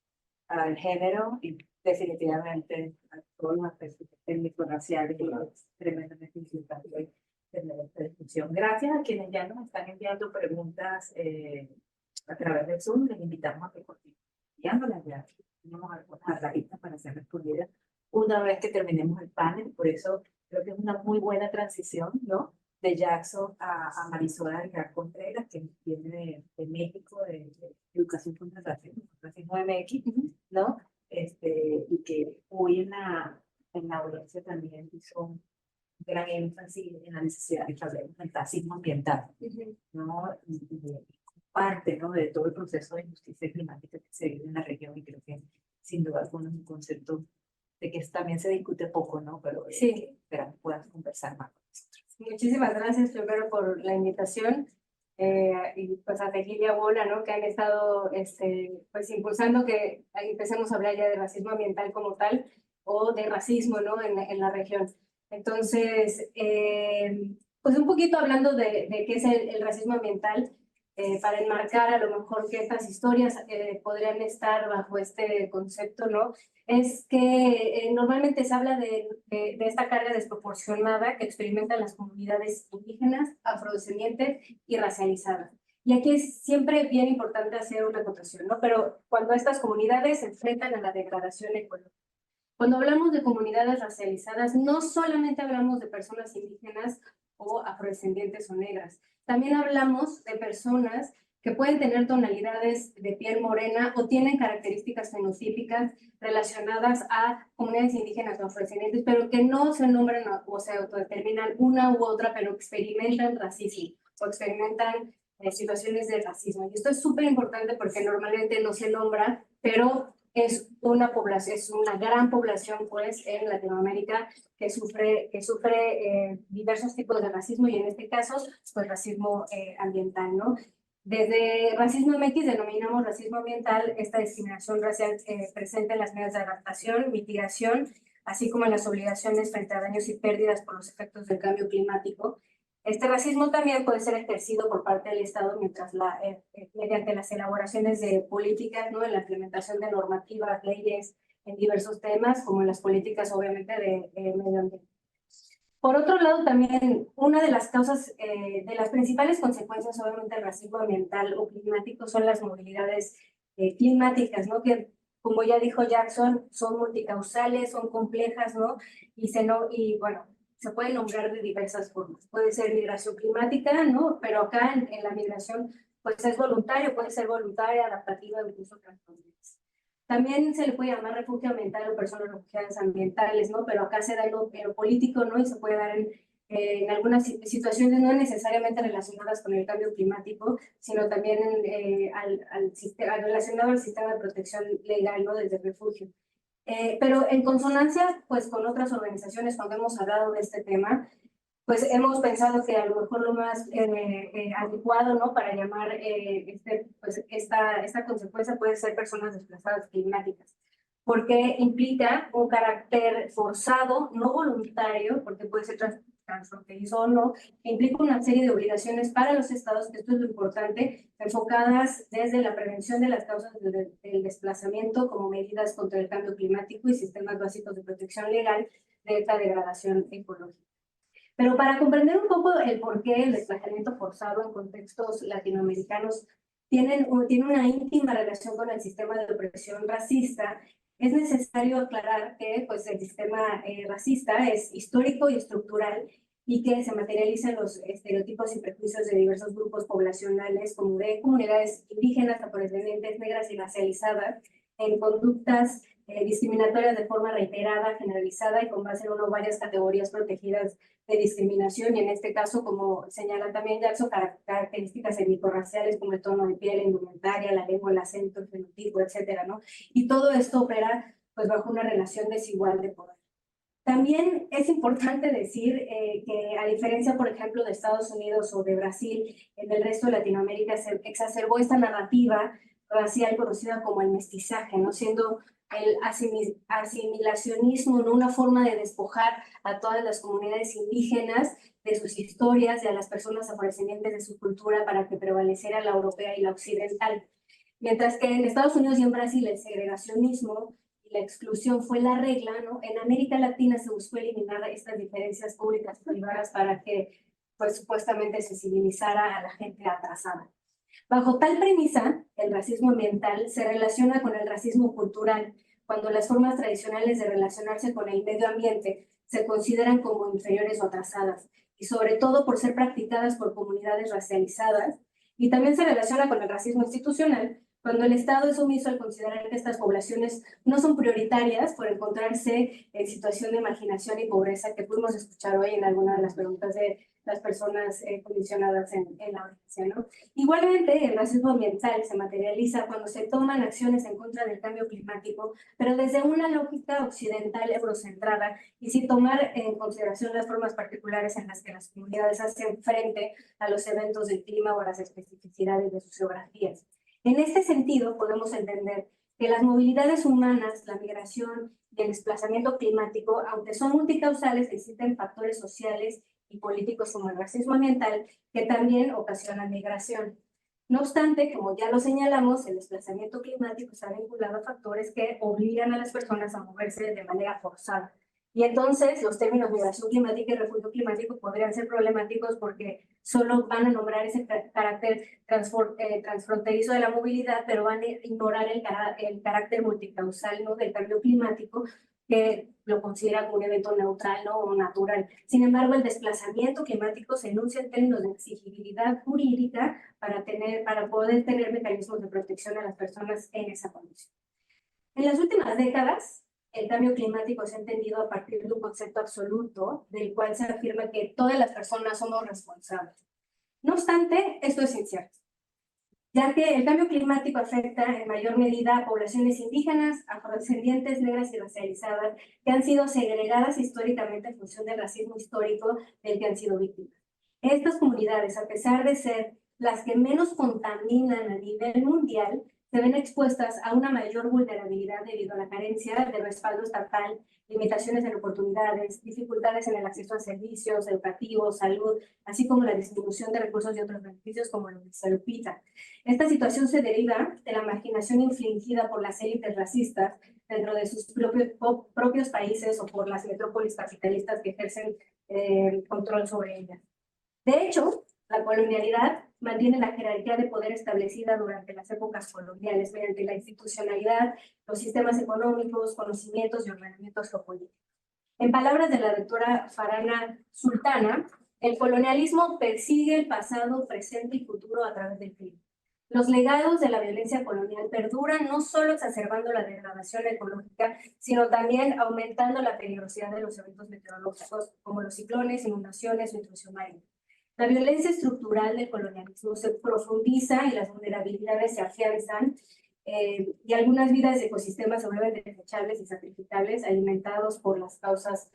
Speaker 1: al género y definitivamente a todos los aspectos étnico-raciales, y es tremendamente importante tener esta discusión. Gracias a quienes ya nos están enviando preguntas a través del Zoom. Les invitamos a que continúen enviándolas. Ya tenemos algunas arrajitas para ser respondidas una vez que terminemos el panel. Por eso creo que es una muy buena transición, ¿no? De Jackson a Marisol Aguilar Contreras, que viene de México, de Educación contra el Racismo MX, ¿no? Y que hoy en la audiencia también hizo un gran énfasis en la necesidad de hablar del racismo ambiental, ¿no? Y parte, ¿no? De todo el proceso de justicia climática que se vive en la región, y creo que sin duda alguna es un concepto de que también se discute poco, ¿no? Pero
Speaker 5: sí,
Speaker 1: esperamos que puedan conversar más con nosotros.
Speaker 5: Muchísimas gracias primero por la invitación y pues a Tequila y a Bola, ¿no? Que han estado pues impulsando que empecemos a hablar ya de racismo ambiental como tal o de racismo, ¿no? En la región. Entonces, pues un poquito hablando de qué es el racismo ambiental, para enmarcar a lo mejor que estas historias podrían estar bajo este concepto, ¿no? Es que normalmente se habla de esta carga desproporcionada que experimentan las comunidades indígenas, afrodescendientes y racializadas. Y aquí es siempre bien importante hacer una acotación, ¿no? Pero cuando estas comunidades se enfrentan a la degradación ecológica. Cuando hablamos de comunidades racializadas, no solamente hablamos de personas indígenas o afrodescendientes o negras, también hablamos de personas que pueden tener tonalidades de piel morena o tienen características fenotípicas relacionadas a comunidades indígenas o afrodescendientes, pero que no se nombran o se autodeterminan una u otra, pero experimentan racismo o experimentan situaciones de racismo. Y esto es súper importante porque normalmente no se nombra, pero es una población, es una gran población pues en Latinoamérica que sufre diversos tipos de racismo, y en este caso pues racismo ambiental, ¿no? Desde Racismo MX denominamos racismo ambiental esta discriminación racial presente en las medidas de adaptación, mitigación, así como en las obligaciones frente a daños y pérdidas por los efectos del cambio climático. Este racismo también puede ser ejercido por parte del Estado mediante las elaboraciones de políticas, ¿no? En la implementación de normativas, leyes en diversos temas, como en las políticas obviamente de medio ambiente. Por otro lado, también una de las causas, de las principales consecuencias obviamente del racismo ambiental o climático son las movilidades climáticas, ¿no? Que como ya dijo Jackson, son multicausales, son complejas, ¿no? Y bueno, se pueden nombrar de diversas formas. Puede ser migración climática, ¿no? Pero acá en la migración, pues es voluntario, puede ser voluntaria, adaptativa o incluso transfronteriza. También se le puede llamar refugio ambiental o personas refugiadas ambientales, ¿no? Pero acá se da en lo político, ¿no? Y se puede dar en algunas situaciones no necesariamente relacionadas con el cambio climático, sino también relacionado al sistema de protección legal, ¿no? Desde el refugio. Pero en consonancia, pues, con otras organizaciones, cuando hemos hablado de este tema, pues hemos pensado que a lo mejor lo más adecuado, ¿no? Para llamar esta consecuencia puede ser personas desplazadas climáticas, porque implica un carácter forzado, no voluntario, porque puede ser transfronterizo o no, implica una serie de obligaciones para los estados, que esto es lo importante, enfocadas desde la prevención de las causas del desplazamiento como medidas contra el cambio climático y sistemas básicos de protección legal de esta degradación ecológica. Pero para comprender un poco el por qué el desplazamiento forzado en contextos latinoamericanos tiene una íntima relación con el sistema de opresión racista, es necesario aclarar que pues, el sistema racista es histórico y estructural y que se materializa en los estereotipos y prejuicios de diversos grupos poblacionales, como de comunidades indígenas, afrodescendientes, negras y racializadas, en conductas discriminatorias de forma reiterada, generalizada y con base en varias categorías protegidas de discriminación, y en este caso, como señala también Jackson, características étnico-raciales como el tono de piel, la indumentaria, la lengua, el acento, el fenotipo, etcétera, ¿no? Y todo esto opera pues bajo una relación desigual de poder. También es importante decir que a diferencia, por ejemplo, de Estados Unidos o de Brasil, en el resto de Latinoamérica se exacerbó esta narrativa racial conocida como el mestizaje, ¿no? Siendo el asimilacionismo, ¿no? Una forma de despojar a todas las comunidades indígenas de sus historias y a las personas afrodescendientes de su cultura para que prevaleciera la europea y la occidental. Mientras que en Estados Unidos y en Brasil el segregacionismo y la exclusión fue la regla, ¿no? En América Latina se buscó eliminar estas diferencias públicas y privadas para que, pues, supuestamente se civilizara a la gente atrasada. Bajo tal premisa, el racismo ambiental se relaciona con el racismo cultural, cuando las formas tradicionales de relacionarse con el medio ambiente se consideran como inferiores o atrasadas, y sobre todo por ser practicadas por comunidades racializadas, y también se relaciona con el racismo institucional, cuando el Estado es omiso al considerar que estas poblaciones no son prioritarias por encontrarse en situación de marginación y pobreza, que pudimos escuchar hoy en alguna de las preguntas de las personas condicionadas en la audiencia, ¿no? Igualmente, el racismo ambiental se materializa cuando se toman acciones en contra del cambio climático, pero desde una lógica occidental eurocentrada y sin tomar en consideración las formas particulares en las que las comunidades hacen frente a los eventos del clima o a las especificidades de sus geografías. En este sentido, podemos entender que las movilidades humanas, la migración y el desplazamiento climático, aunque son multicausales, existen factores sociales y políticos como el racismo ambiental que también ocasionan migración. No obstante, como ya lo señalamos, el desplazamiento climático está vinculado a factores que obligan a las personas a moverse de manera forzada. Y entonces los términos migración climática y refugio climático podrían ser problemáticos porque solo van a nombrar ese carácter transfronterizo de la movilidad, pero van a ignorar el carácter multicausal, ¿no? Del cambio climático, que lo considera como un evento neutral, ¿no? O natural. Sin embargo, el desplazamiento climático se enuncia en términos de exigibilidad jurídica para poder tener mecanismos de protección a las personas en esa condición. En las últimas décadas, el cambio climático se ha entendido a partir de un concepto absoluto del cual se afirma que todas las personas somos responsables. No obstante, esto es incierto, ya que el cambio climático afecta en mayor medida a poblaciones indígenas, afrodescendientes, negras y racializadas que han sido segregadas históricamente en función del racismo histórico del que han sido víctimas. Estas comunidades, a pesar de ser las que menos contaminan a nivel mundial, se ven expuestas a una mayor vulnerabilidad debido a la carencia de respaldo estatal, limitaciones en oportunidades, dificultades en el acceso a servicios educativos, salud, así como la disminución de recursos y otros beneficios como lo dice Lupita. Esta situación se deriva de la marginación infligida por las élites racistas dentro de sus propios países o por las metrópolis capitalistas que ejercen control sobre ellas. De hecho, La colonialidad mantiene la jerarquía de poder establecida durante las épocas coloniales mediante la institucionalidad, los sistemas económicos, conocimientos y ordenamientos geopolíticos. En palabras de la doctora Farhana Sultana, el colonialismo persigue el pasado, presente y futuro a través del clima. Los legados de la violencia colonial perduran no solo exacerbando la degradación ecológica, sino también aumentando la peligrosidad de los eventos meteorológicos como los ciclones, inundaciones o intrusión marina. La violencia estructural del colonialismo se profundiza y las vulnerabilidades se afianzan y algunas vidas de ecosistemas se vuelven desechables y sacrificables, alimentados por las causas,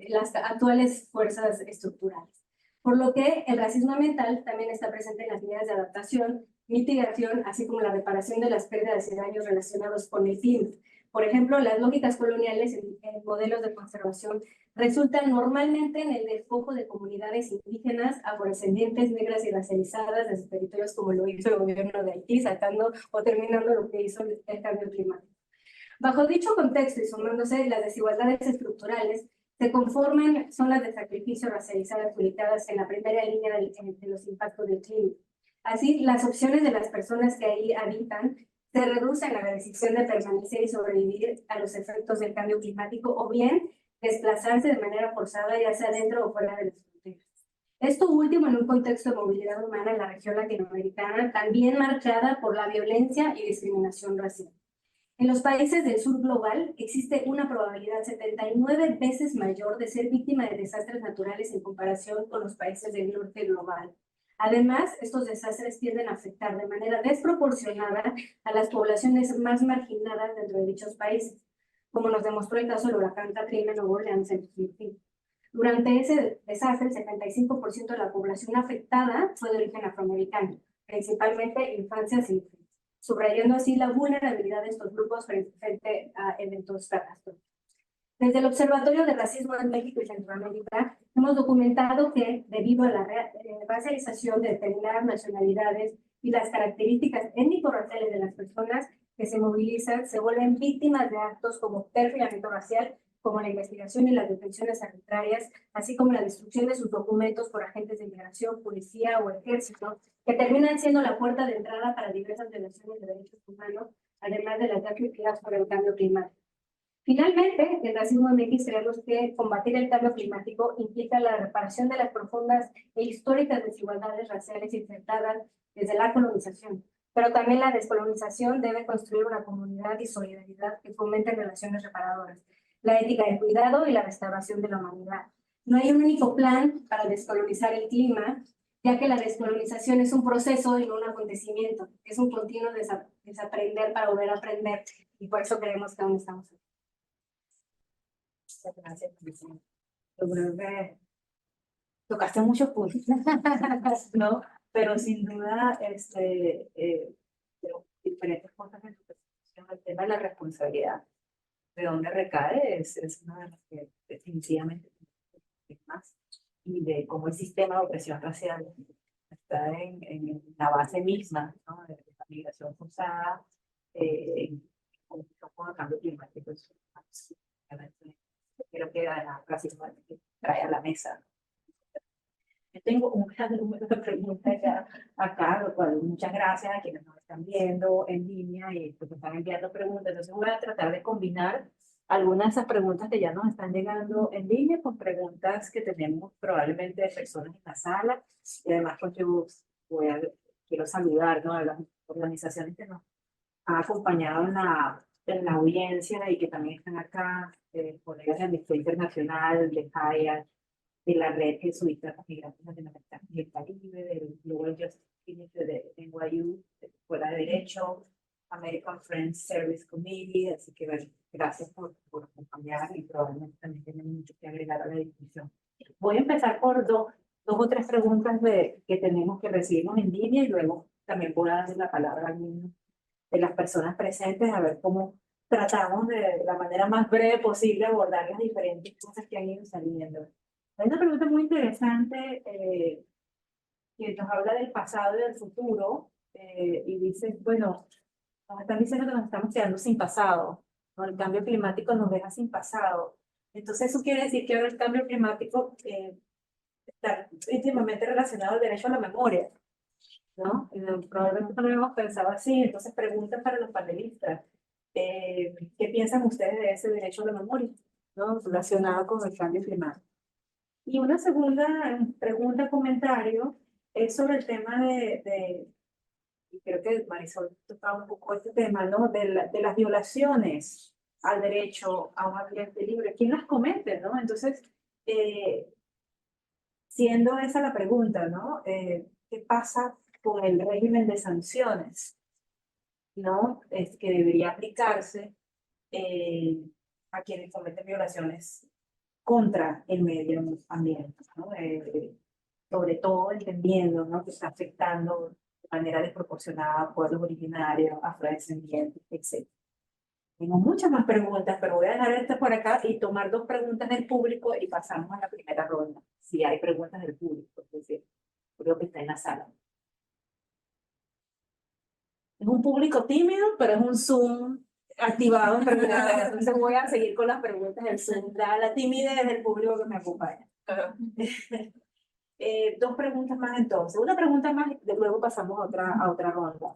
Speaker 5: las actuales fuerzas estructurales. Por lo que el racismo ambiental también está presente en las medidas de adaptación, mitigación, así como la reparación de las pérdidas y daños relacionados con el clima. Por ejemplo, las lógicas coloniales en modelos de conservación resultan normalmente en el despojo de comunidades indígenas, afrodescendientes, negras y racializadas de sus territorios, como lo hizo el gobierno de Haití, sacando o terminando lo que hizo el cambio climático. Bajo dicho contexto y sumándose las desigualdades estructurales, se conforman zonas de sacrificio racializadas ubicadas en la primera línea de los impactos del clima. Así, las opciones de las personas que ahí habitan se reducen a la decisión de permanecer y sobrevivir a los efectos del cambio climático o bien desplazarse de manera forzada, ya sea dentro o fuera de las fronteras. Esto último en un contexto de movilidad humana en la región latinoamericana, también marcada por la violencia y discriminación racial. En los países del sur global existe una probabilidad 79 veces mayor de ser víctima de desastres naturales en comparación con los países del norte global. Además, estos desastres tienden a afectar de manera desproporcionada a las poblaciones más marginadas dentro de dichos países, como nos demostró el caso del huracán Katrina en Nueva Orleans en 2005. Durante ese desastre, el 75% de la población afectada fue de origen afroamericano, principalmente infancias y niños, subrayando así la vulnerabilidad de estos grupos frente a eventos catastróficos. Desde el Observatorio de Racismo en México y Centroamérica, hemos documentado que, debido a la racialización de determinadas nacionalidades y las características étnico-raciales de las personas que se movilizan, se vuelven víctimas de actos como perfilamiento racial, como la investigación y las detenciones arbitrarias, así como la destrucción de sus documentos por agentes de inmigración, policía o ejército, que terminan siendo la puerta de entrada para diversas violaciones de derechos humanos, además de las ya criticadas por el cambio climático. Finalmente, el racismo MX creemos que combatir el cambio climático implica la reparación de las profundas e históricas desigualdades raciales insertadas desde la colonización, pero también la descolonización debe construir una comunidad y solidaridad que fomente relaciones reparadoras, la ética del cuidado y la restauración de la humanidad. No hay un único plan para descolonizar el clima, ya que la descolonización es un proceso y no un acontecimiento, es un continuo desaprender para volver a aprender, y por eso creemos que aún estamos aquí.
Speaker 3: Muchas gracias, Cristina. Yo creo que tocaste muchos puntos, ¿no? Pero sin duda, diferentes cosas en tu presentación, el tema de la responsabilidad, de dónde recae, es una de las que definitivamente más, y de cómo el sistema de opresión racial está en la base misma, ¿no? De la migración forzada, con el cambio climático. Creo que el racismo trae a la mesa. Yo tengo un gran número de preguntas ya acá, lo cual muchas gracias a quienes nos están viendo en línea y pues, nos están enviando preguntas. Entonces voy a tratar de combinar algunas de esas preguntas que ya nos están llegando en línea con preguntas que tenemos probablemente de personas en la sala. Y además, pues yo quiero saludar, ¿no?, a las organizaciones que nos han acompañado en la audiencia y que también están acá, colegas de Amnistía Internacional, de CAIA, de la Red Jesuita de Migrantes Latinoamericanos y el Caribe, del Global Justice Initiative de NYU, de Escuela de Derecho, American Friends Service Committee, así que bueno, gracias por acompañar y probablemente también tienen mucho que agregar a la discusión. Voy a empezar por dos o tres preguntas que tenemos que recibimos en línea y luego también voy a darle la palabra a algunos de las personas presentes a ver cómo tratamos de la manera más breve posible abordar las diferentes cosas que han ido saliendo. Hay una pregunta muy interesante que nos habla del pasado y del futuro y dice, bueno, nos están diciendo que nos estamos quedando sin pasado, ¿no? El cambio climático nos deja sin pasado. Entonces eso quiere decir que ahora el cambio climático
Speaker 1: está íntimamente relacionado al derecho a la memoria, ¿no? Probablemente no lo hemos pensado así, entonces preguntas para los panelistas. ¿Qué piensan ustedes de ese derecho a la memoria, ¿no? Relacionado con el cambio climático? Y una segunda pregunta, comentario, es sobre el tema y creo que Marisol tocaba un poco este tema, ¿no? De las violaciones al derecho a un ambiente libre. ¿Quién las comete, no? Entonces, siendo esa la pregunta, ¿no? ¿Qué pasa con el régimen de sanciones, ¿no? Es que debería aplicarse a quienes cometen violaciones contra el medio ambiente, ¿no? Sobre todo entendiendo, ¿no? Que está afectando de manera desproporcionada a pueblos originarios, afrodescendientes, etc. Tengo muchas más preguntas, pero voy a dejar estas por acá y tomar 2 preguntas del público y pasamos a la primera ronda, si hay preguntas del público, es decir, creo que está en la sala. Es un público tímido, pero es un Zoom activado en preguntas, entonces voy a seguir con las preguntas del Zoom, la timidez del público que me acompaña. 2 preguntas más entonces, una pregunta más y luego pasamos a otra ronda.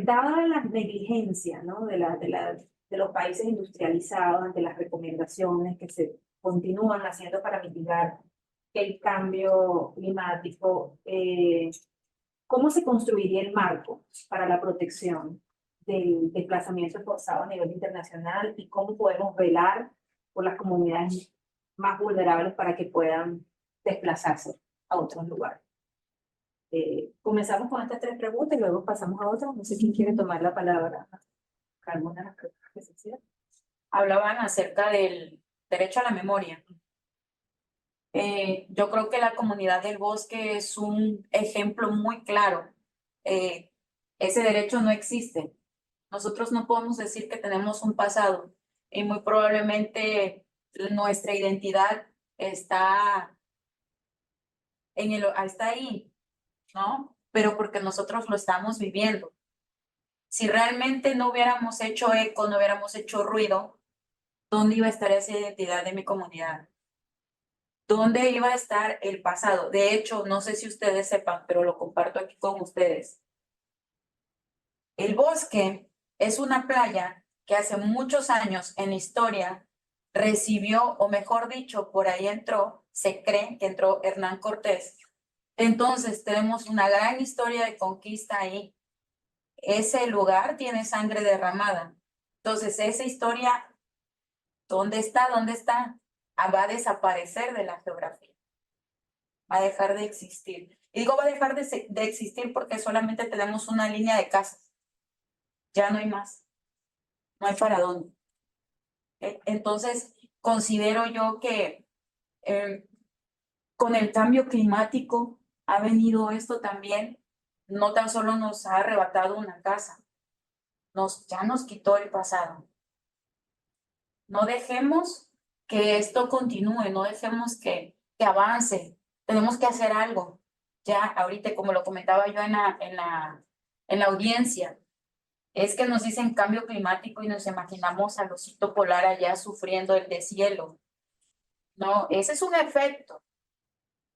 Speaker 1: Dada la negligencia, ¿no? de los países industrializados ante las recomendaciones que se continúan haciendo para mitigar el cambio climático, ¿cómo se construiría el marco para la protección del desplazamiento forzado a nivel internacional y cómo podemos velar por las comunidades más vulnerables para que puedan desplazarse a otros lugares? Comenzamos con estas 3 preguntas y luego pasamos a otras. No sé quién quiere tomar la palabra. ¿Alguna de las preguntas que se hicieron?
Speaker 3: Hablaban acerca del derecho a la memoria. Yo creo que la comunidad del bosque es un ejemplo muy claro. Ese derecho no existe. Nosotros no podemos decir que tenemos un pasado y muy probablemente nuestra identidad está está ahí, ¿no? Pero porque nosotros lo estamos viviendo. Si realmente no hubiéramos hecho eco, no hubiéramos hecho ruido, ¿dónde iba a estar esa identidad de mi comunidad? ¿Dónde iba a estar el pasado? De hecho, no sé si ustedes sepan, pero lo comparto aquí con ustedes. El bosque es una playa que hace muchos años en la historia recibió, o mejor dicho, por ahí entró, se cree que entró Hernán Cortés. Entonces tenemos una gran historia de conquista ahí. Ese lugar tiene sangre derramada. Entonces esa historia, ¿dónde está? ¿Dónde está? Va a desaparecer de la geografía. Va a dejar de existir. Y digo va a dejar de existir porque solamente tenemos una línea de casas. Ya no hay más. No hay para dónde. Entonces, considero yo que con el cambio climático ha venido esto también. No tan solo nos ha arrebatado una casa, ya nos quitó el pasado. No dejemos que esto continúe, no dejemos que avance. Tenemos que hacer algo. Ya ahorita, como lo comentaba yo en la audiencia, es que nos dicen cambio climático y nos imaginamos al osito polar allá sufriendo el deshielo. No, ese es un efecto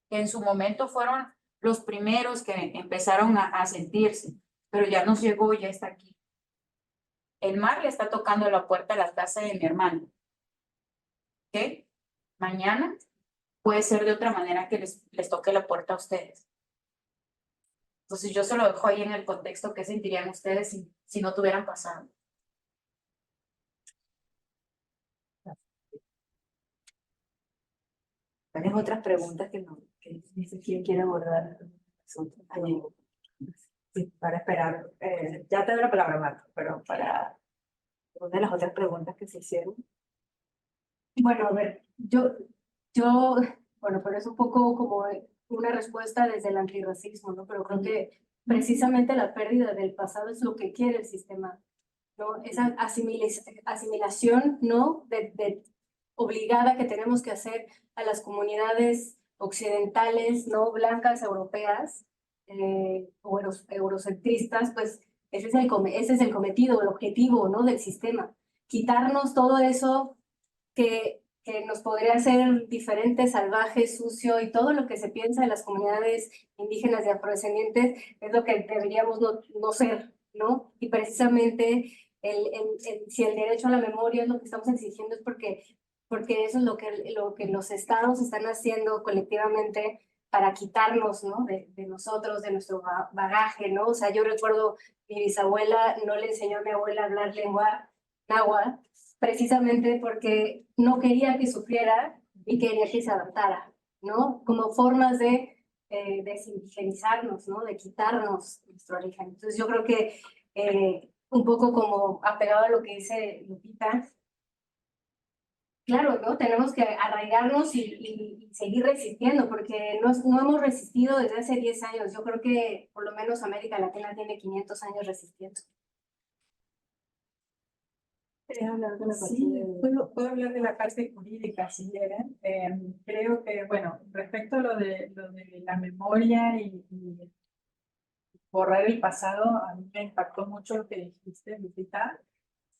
Speaker 3: que en su momento fueron los primeros que empezaron a sentirse, pero ya nos llegó, ya está aquí. El mar le está tocando la puerta a la casa de mi hermano. ¿Ok? Mañana puede ser de otra manera que les toque la puerta a ustedes. Entonces yo se lo dejo ahí en el contexto que sentirían ustedes si no tuvieran pasado.
Speaker 1: ¿Tienes otras preguntas que dice quién quiere abordar? Sí, para esperar. Ya te doy la palabra, Marco, pero para una de las otras preguntas que se hicieron.
Speaker 5: Bueno, a ver, bueno, pero es un poco como una respuesta desde el antirracismo, ¿no? Pero creo que precisamente la pérdida del pasado es lo que quiere el sistema, ¿no? Esa asimilación, ¿no? Obligada que tenemos que hacer a las comunidades occidentales, ¿no? Blancas, europeas, o eurocentristas, pues ese es el cometido, el objetivo, ¿no? Del sistema. Quitarnos todo eso que que nos podría hacer diferentes, salvaje, sucio, y todo lo que se piensa de las comunidades indígenas y afrodescendientes es lo que deberíamos no ser, ¿no? Y precisamente si el derecho a la memoria es lo que estamos exigiendo es porque eso es lo que los estados están haciendo colectivamente para quitarnos, ¿no? De nosotros, de nuestro bagaje, ¿no? O sea, yo recuerdo mi bisabuela no le enseñó a mi abuela a hablar lengua náhuatl, precisamente porque no quería que sufriera y quería que se adaptara, ¿no? Como formas de desindigenizarnos, ¿no? De quitarnos nuestro origen. Entonces yo creo que un poco como apegado a lo que dice Lupita, claro, ¿no? Tenemos que arraigarnos y seguir resistiendo, porque no hemos resistido desde hace 10 años. Yo creo que por lo menos América Latina tiene 500 años resistiendo.
Speaker 2: Hablar de la parte
Speaker 3: Sí,
Speaker 2: puedo hablar de la parte jurídica si quieren. Creo que, bueno, respecto a lo de la memoria y borrar el pasado, a mí me impactó mucho lo que dijiste, Lupita.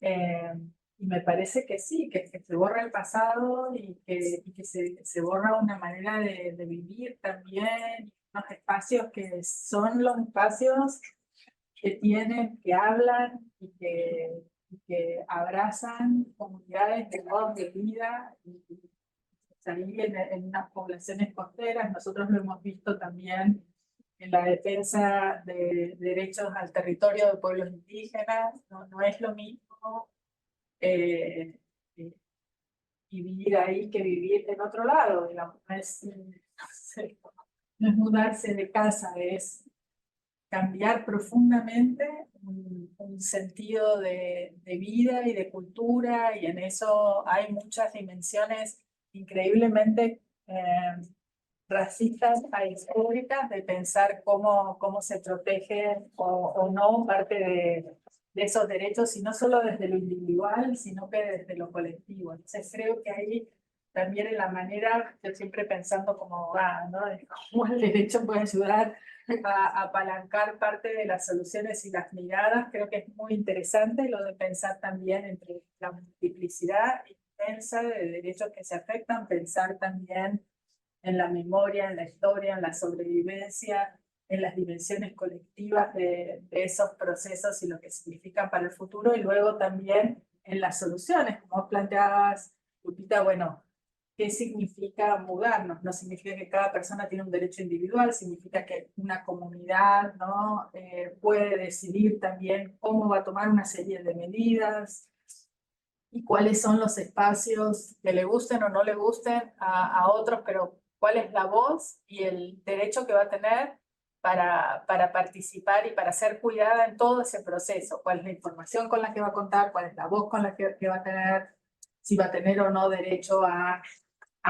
Speaker 2: Y me parece que sí, que se borra el pasado y que se borra una manera de vivir también, unos espacios que son los espacios que tienen, que hablan y que abrazan comunidades de modos de vida y salir en unas poblaciones costeras. Nosotros lo hemos visto también en la defensa de derechos al territorio de pueblos indígenas. No es lo mismo vivir ahí que vivir en otro lado, digamos. No es mudarse de casa, es cambiar profundamente un sentido de vida y de cultura, y en eso hay muchas dimensiones increíblemente racistas e históricas de pensar cómo se protege o no parte de esos derechos, y no solo desde lo individual, sino que desde lo colectivo. Entonces creo que ahí también en la manera, yo siempre pensando como abogada, ¿no? De cómo el derecho puede ayudar a apalancar parte de las soluciones y las miradas. Creo que es muy interesante lo de pensar también entre la multiplicidad inmensa de derechos que se afectan, pensar también en la memoria, en la historia, en la sobrevivencia, en las dimensiones colectivas de esos procesos y lo que significan para el futuro, y luego también en las soluciones, como planteabas, Lupita. Bueno, ¿qué significa mudarnos? No significa que cada persona tiene un derecho individual, significa que una comunidad, ¿no? Puede decidir también cómo va a tomar una serie de medidas y cuáles son los espacios que le gusten o no le gusten a otros, pero cuál es la voz y el derecho que va a tener para participar y para ser cuidada en todo ese proceso. Cuál es la información con la que va a contar, cuál es la voz con la que va a tener, si va a tener o no derecho a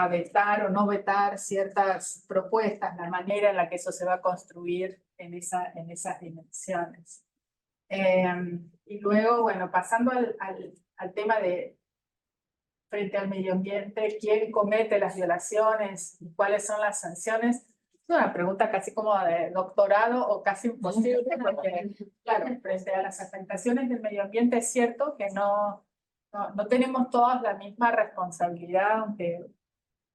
Speaker 2: vetar o no vetar ciertas propuestas, la manera en la que eso se va a construir en esas dimensiones. Y luego, bueno, pasando al tema de frente al medio ambiente, quién comete las violaciones y cuáles son las sanciones, es una pregunta casi como de doctorado o casi imposible, porque, claro, frente a las afectaciones del medio ambiente es cierto que no tenemos todas la misma responsabilidad, aunque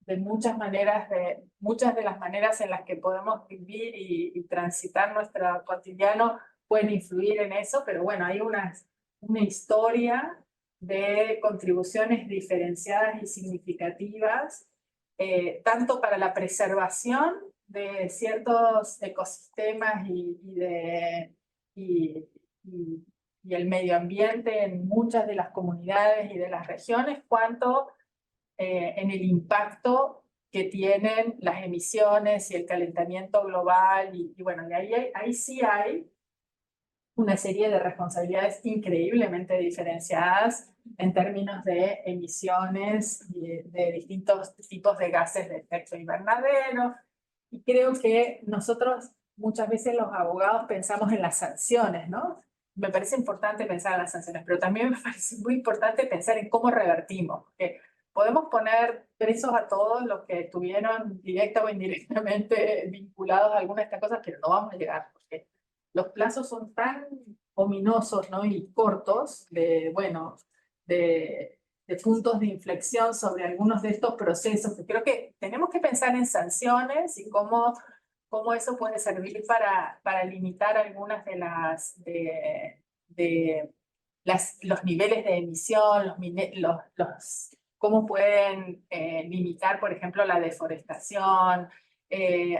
Speaker 2: de muchas de las maneras en las que podemos vivir y transitar nuestro cotidiano pueden influir en eso, pero bueno, hay una historia de contribuciones diferenciadas y significativas, tanto para la preservación de ciertos ecosistemas y el medio ambiente en muchas de las comunidades y de las regiones, cuanto en el impacto que tienen las emisiones y el calentamiento global. Y bueno, y ahí sí hay una serie de responsabilidades increíblemente diferenciadas en términos de emisiones de distintos tipos de gases de efecto invernadero. Y creo que nosotros muchas veces los abogados pensamos en las sanciones, ¿no? Me parece importante pensar en las sanciones, pero también me parece muy importante pensar en cómo revertimos. Porque podemos poner presos a todos los que estuvieron directa o indirectamente vinculados a alguna de estas cosas, pero no vamos a llegar, porque los plazos son tan ominosos, ¿no? Y cortos, de puntos de inflexión sobre algunos de estos procesos, que creo que tenemos que pensar en sanciones y cómo eso puede servir para limitar algunas los niveles de emisión, cómo pueden limitar, por ejemplo, la deforestación,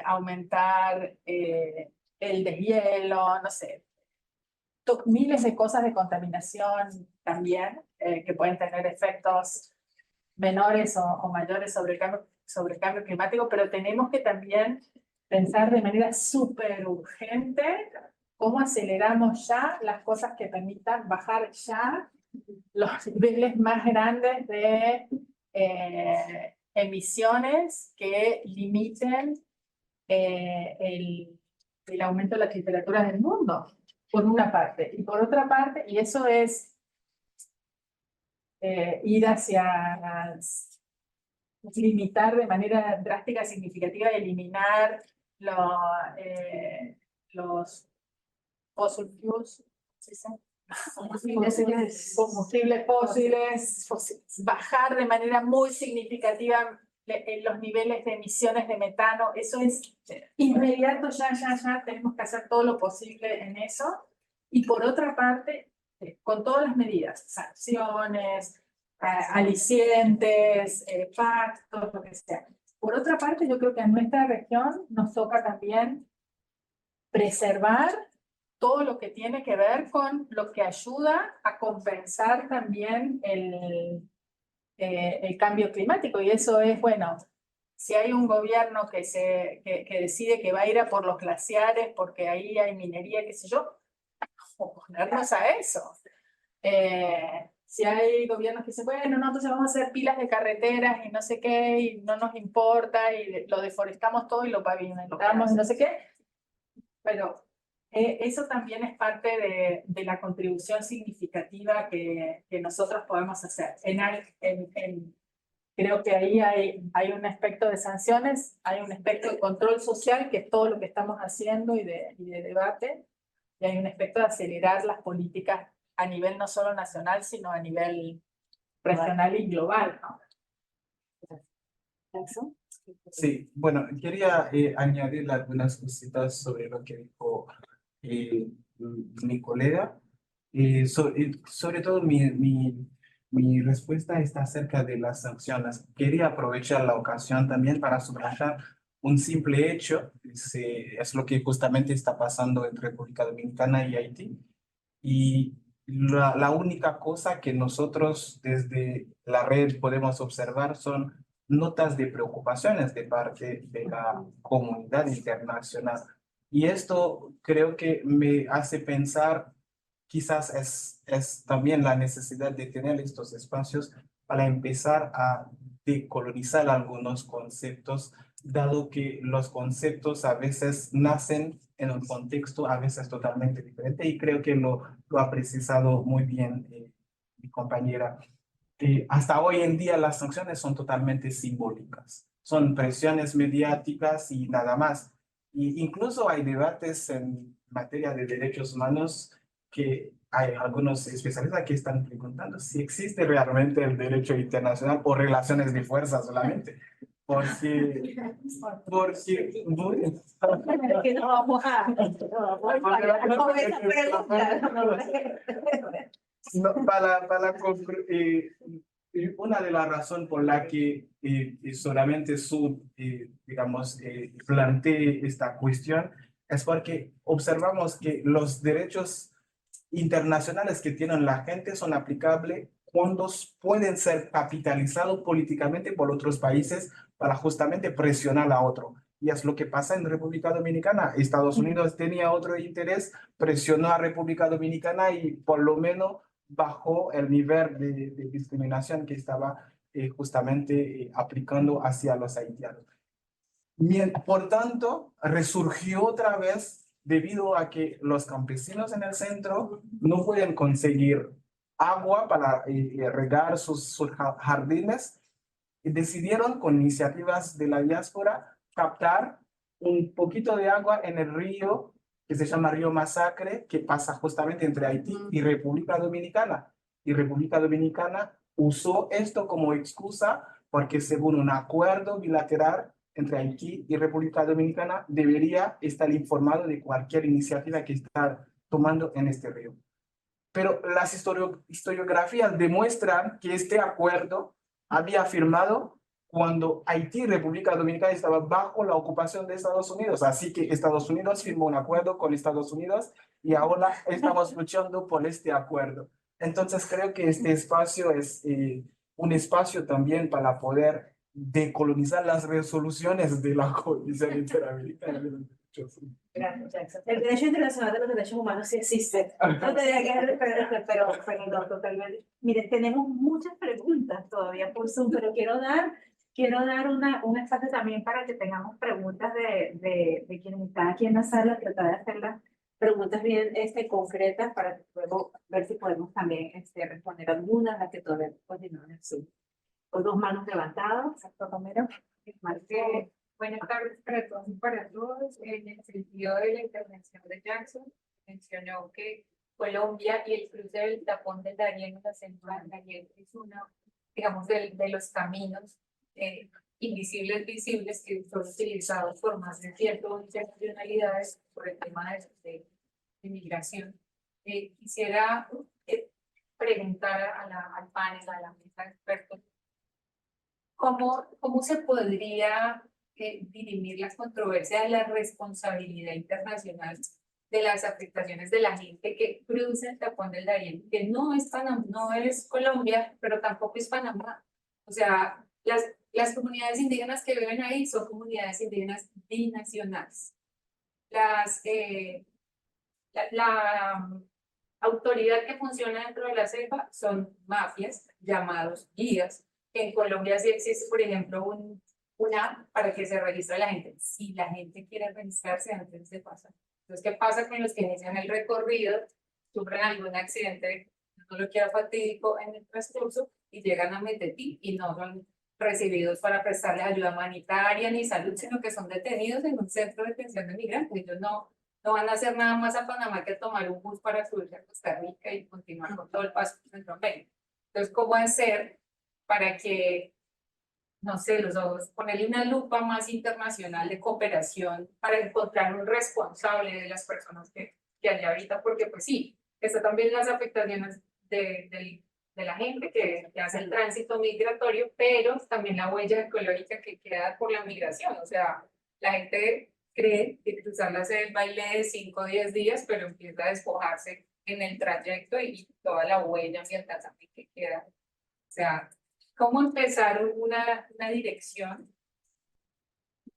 Speaker 2: aumentar el deshielo, no sé, miles de cosas de contaminación también, que pueden tener efectos menores o mayores sobre el cambio climático, pero tenemos que también pensar de manera súper urgente cómo aceleramos ya las cosas que permitan bajar ya los niveles más grandes de emisiones que limiten el aumento de las temperaturas del mundo, por una parte. Y por otra parte, y eso es ir hacia limitar de manera drástica, significativa, eliminar los fossil fuels, combustibles fósiles, bajar de manera muy significativa los niveles de emisiones de metano. Eso es inmediato, ya tenemos que hacer todo lo posible en eso. Y por otra parte, con todas las medidas, sanciones, alicientes, pactos, lo que sea. Por otra parte, yo creo que a nuestra región nos toca también preservar todo lo que tiene que ver con lo que ayuda a compensar también el cambio climático. Y eso es, bueno, si hay un gobierno que decide que va a ir a por los glaciares porque ahí hay minería, qué sé yo, oponernos a eso. Si hay gobiernos que dicen, bueno, nosotros vamos a hacer pilas de carreteras y no sé qué, y no nos importa, y lo deforestamos todo y lo pavimentamos y no sé qué, pero eso también es parte de la contribución significativa que nosotros podemos hacer. Creo que ahí hay un aspecto de sanciones, hay un aspecto de control social, que es todo lo que estamos haciendo y de debate, y hay un aspecto de acelerar las políticas a nivel no solo nacional, sino a nivel regional y global, ¿no? ¿Eso?
Speaker 4: Sí, bueno, quería añadir algunas cositas sobre lo que dijo mi colega. Sobre todo mi respuesta está acerca de las sanciones. Quería aprovechar la ocasión también para subrayar un simple hecho, es lo que justamente está pasando entre República Dominicana y Haití. Y la única cosa que nosotros desde la red podemos observar son notas de preocupaciones de parte de la comunidad internacional. Y esto creo que me hace pensar, quizás es también la necesidad de tener estos espacios para empezar a decolonizar algunos conceptos, dado que los conceptos a veces nacen en un contexto a veces totalmente diferente, y creo que lo ha precisado muy bien mi compañera. Hasta hoy en día las sanciones son totalmente simbólicas, son presiones mediáticas y nada más. Y incluso hay debates en materia de derechos humanos que hay algunos especialistas que están preguntando si existe realmente el derecho internacional o relaciones de fuerza solamente. Porque
Speaker 1: Que no vamos a con esa pregunta.
Speaker 4: Para concluir, una de las razones por la que solamente digamos, plantee esta cuestión es porque observamos que los derechos internacionales que tienen la gente son aplicables cuando pueden ser capitalizados políticamente por otros países para justamente presionar a otro. Y es lo que pasa en República Dominicana. Estados Unidos tenía otro interés, presionó a República Dominicana y por lo menos bajó el nivel de discriminación que estaba justamente aplicando hacia los haitianos. Por tanto, resurgió otra vez debido a que los campesinos en el centro no pueden conseguir agua para regar sus jardines, y decidieron con iniciativas de la diáspora captar un poquito de agua en el río que se llama Río Masacre, que pasa justamente entre Haití y República Dominicana. Y República Dominicana usó esto como excusa porque según un acuerdo bilateral entre Haití y República Dominicana debería estar informado de cualquier iniciativa que está tomando en este río. Pero las historiografías demuestran que este acuerdo había firmado cuando Haití y República Dominicana estaban bajo la ocupación de Estados Unidos. Así que Estados Unidos firmó un acuerdo con Estados Unidos y ahora estamos luchando por este acuerdo. Entonces creo que este espacio es un espacio también para poder decolonizar las resoluciones de la Comisión Interamericana de los Derechos Humanos.
Speaker 1: Gracias, Jackson. El derecho internacional de los derechos humanos sí existe. No tendría que pero no, totalmente. Miren, tenemos muchas preguntas todavía por Zoom, pero quiero dar un espacio también para que tengamos preguntas de quienes están aquí en la sala, tratar de hacer las preguntas bien concretas para que luego ver si podemos también responder algunas, las que todavía continúan en Zoom. Con dos manos levantadas, Exacto, Romero.
Speaker 6: Buenas tardes para todos y para todos. En el sentido de la intervención de Jackson, mencionó que Colombia y el cruce del tapón del Darién, la selva del Darién, es uno, digamos, de los caminos invisibles, visibles, que son utilizados por más de 111 nacionalidades por el tema de inmigración. Quisiera preguntar al panel, a la mesa de expertos, ¿cómo se podría dirimir las controversias de la responsabilidad internacional de las afectaciones de la gente que cruza el tapón del Darién, que no es Panamá, no es Colombia, pero tampoco es Panamá? O sea, las comunidades indígenas que viven ahí son comunidades indígenas binacionales. La autoridad que funciona dentro de la selva son mafias llamados guías. En Colombia sí existe, por ejemplo, una para que se registre la gente. Si la gente quiere registrarse antes de pasar. Entonces, ¿qué pasa con los que inician el recorrido, sufren algún accidente, no lo quiera fatídico en el transcurso y llegan a Metetí y no son recibidos para prestarles ayuda humanitaria ni salud, sino que son detenidos en un centro de detención de migrantes? Ellos no van a hacer nada más a Panamá que tomar un bus para subirse a Costa Rica y continuar con todo el paso por Centroamérica. Entonces, ¿cómo hacer para que, no sé, los dos, ponerle una lupa más internacional de cooperación para encontrar un responsable de las personas que hay ahorita? Porque pues sí, está también las afectaciones de la gente que hace el tránsito migratorio, pero también la huella ecológica que queda por la migración. O sea, la gente cree que cruzar la selva baile de 5 o 10 días, pero empieza a despojarse en el trayecto y toda la huella ambiental también que queda. O sea, ¿cómo empezar una dirección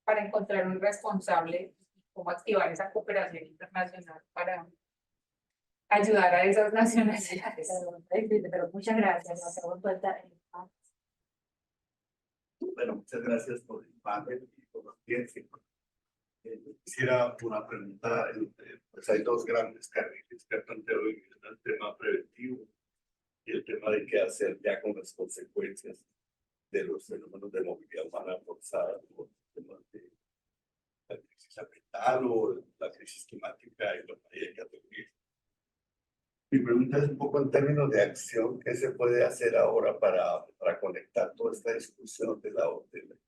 Speaker 6: para encontrar un responsable? ¿Cómo activar esa cooperación internacional para ayudar a esas nacionalidades?
Speaker 1: Pero muchas gracias. La pregunta
Speaker 7: Bueno, muchas gracias por el panel y por la audiencia. Quisiera una pregunta. Pues hay dos grandes carriles que planteo hoy: el tema preventivo y el tema de qué hacer ya con las consecuencias de los fenómenos de movilidad humana forzada, por temas de la crisis ambiental o la crisis climática y los categorías. Mi pregunta es un poco en términos de acción: ¿qué se puede hacer ahora para conectar toda esta discusión de la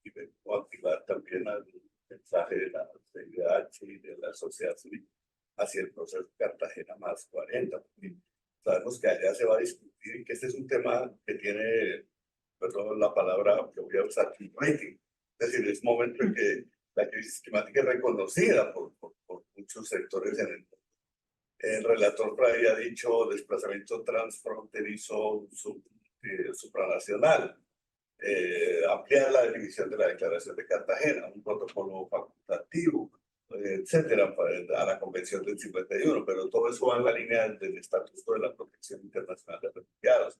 Speaker 7: y o activar también al mensaje de la CIDH y de la sociedad civil hacia el proceso Cartagena más 40? Sabemos que allá se va a discutir y que este es un tema que tiene, perdón la palabra que voy a usar, rating. Es decir, es un momento en que la crisis climática es reconocida por muchos sectores en el mundo. El relator había dicho desplazamiento transfronterizo supranacional, ampliar la definición de la Declaración de Cartagena, un protocolo facultativo, etcétera, a la Convención del 51, pero todo eso va en la línea del estatuto de la protección internacional de refugiados.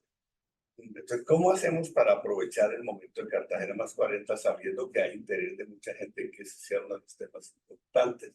Speaker 7: Entonces, ¿cómo hacemos para aprovechar el momento de Cartagena más 40 sabiendo que hay interés de mucha gente en que se sean uno de los temas importantes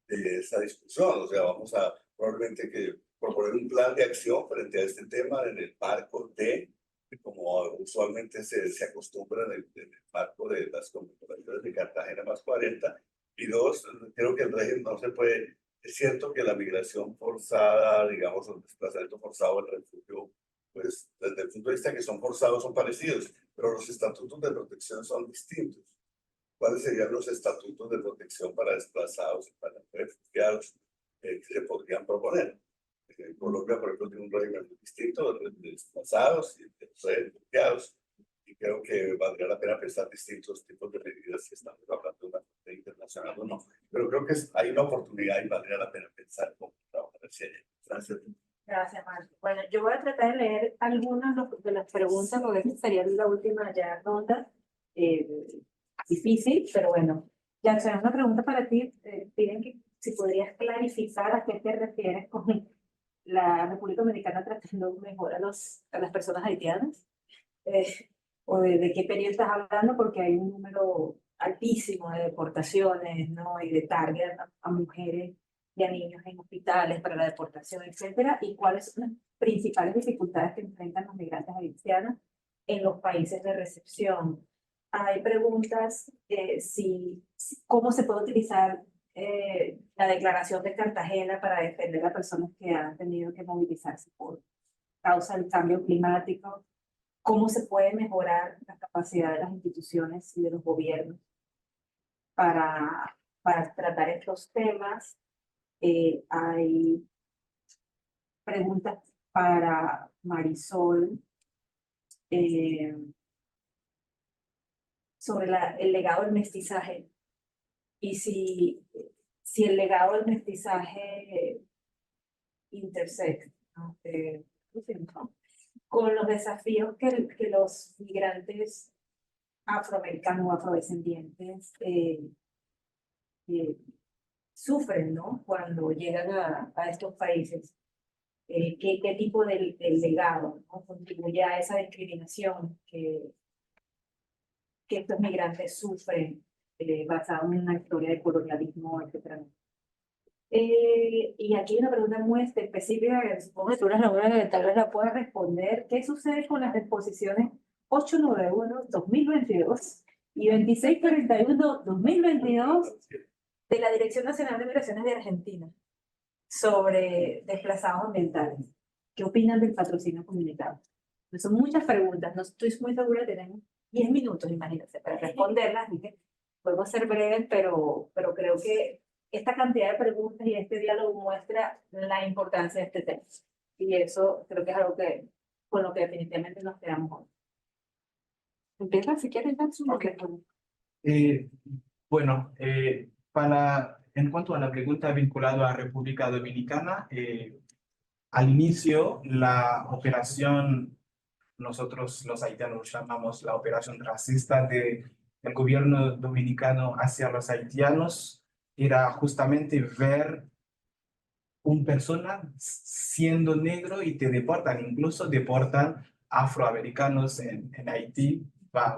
Speaker 7: de esta discusión? O sea, vamos a probablemente que proponer un plan de acción frente a este tema en el marco de, como usualmente se acostumbra en el marco de las conmemoraciones de Cartagena más 40. Y dos, creo que el régimen no se puede. Es cierto que la migración forzada, digamos, el desplazamiento forzado, el refugio, pues desde el punto de vista que son forzados son parecidos, pero los estatutos de protección son distintos. ¿Cuáles serían los estatutos de protección para desplazados y para refugiados que se podrían proponer? Colombia, por ejemplo, tiene un régimen muy distinto de desplazados y de refugiados, y creo que valdría la pena pensar distintos tipos de medidas si estamos hablando de una corte internacional o no. Pero creo que hay una oportunidad y valdría la pena pensar cómo trabajar hacia ella. Gracias.
Speaker 1: Gracias, Marco. Bueno, yo voy a tratar de leer algunas de las preguntas, porque esta sería la última ya ronda. Difícil, pero bueno. Jackson, una pregunta para ti. Piden que si podrías clarificar a qué te refieres con la República Dominicana tratando mejor a las personas haitianas. O de qué periodo estás hablando, porque hay un número altísimo de deportaciones, ¿no? Y de target a mujeres y a niños en hospitales para la deportación, etcétera, y cuáles son las principales dificultades que enfrentan los migrantes haitianos en los países de recepción. Hay preguntas cómo se puede utilizar la declaración de Cartagena para defender a personas que han tenido que movilizarse por causa del cambio climático, cómo se puede mejorar la capacidad de las instituciones y de los gobiernos para tratar estos temas. Hay preguntas para Marisol sobre el legado del mestizaje y si el legado del mestizaje intersecta, ¿no? Con los desafíos que los migrantes afroamericanos o afrodescendientes sufren, ¿no? Cuando llegan a estos países. ¿Qué tipo de legado, ¿no? Contribuye a esa discriminación que estos migrantes sufren basado en una historia de colonialismo, etc. Y aquí hay una pregunta muy específica que supongo que tú eres la única que tal vez la puedas responder. ¿Qué sucede con las exposiciones 891-2022 y 2641-2022 de la Dirección Nacional de Migraciones de Argentina sobre desplazados ambientales? ¿Qué opinan del patrocinio comunitario? Pues son muchas preguntas, no estoy muy segura, tenemos 10 minutos, imagínense, para responderlas, así que podemos ser breves, pero creo que esta cantidad de preguntas y este diálogo muestra la importancia de este tema. Y eso creo que es algo con lo que definitivamente nos quedamos hoy. Empieza si quieres, Jackson.
Speaker 4: Okay. Bueno, en cuanto a la pregunta vinculada a República Dominicana, al inicio la operación, nosotros los haitianos llamamos la operación racista del gobierno dominicano hacia los haitianos, era justamente ver una persona siendo negro y te deportan, incluso deportan afroamericanos en Haití,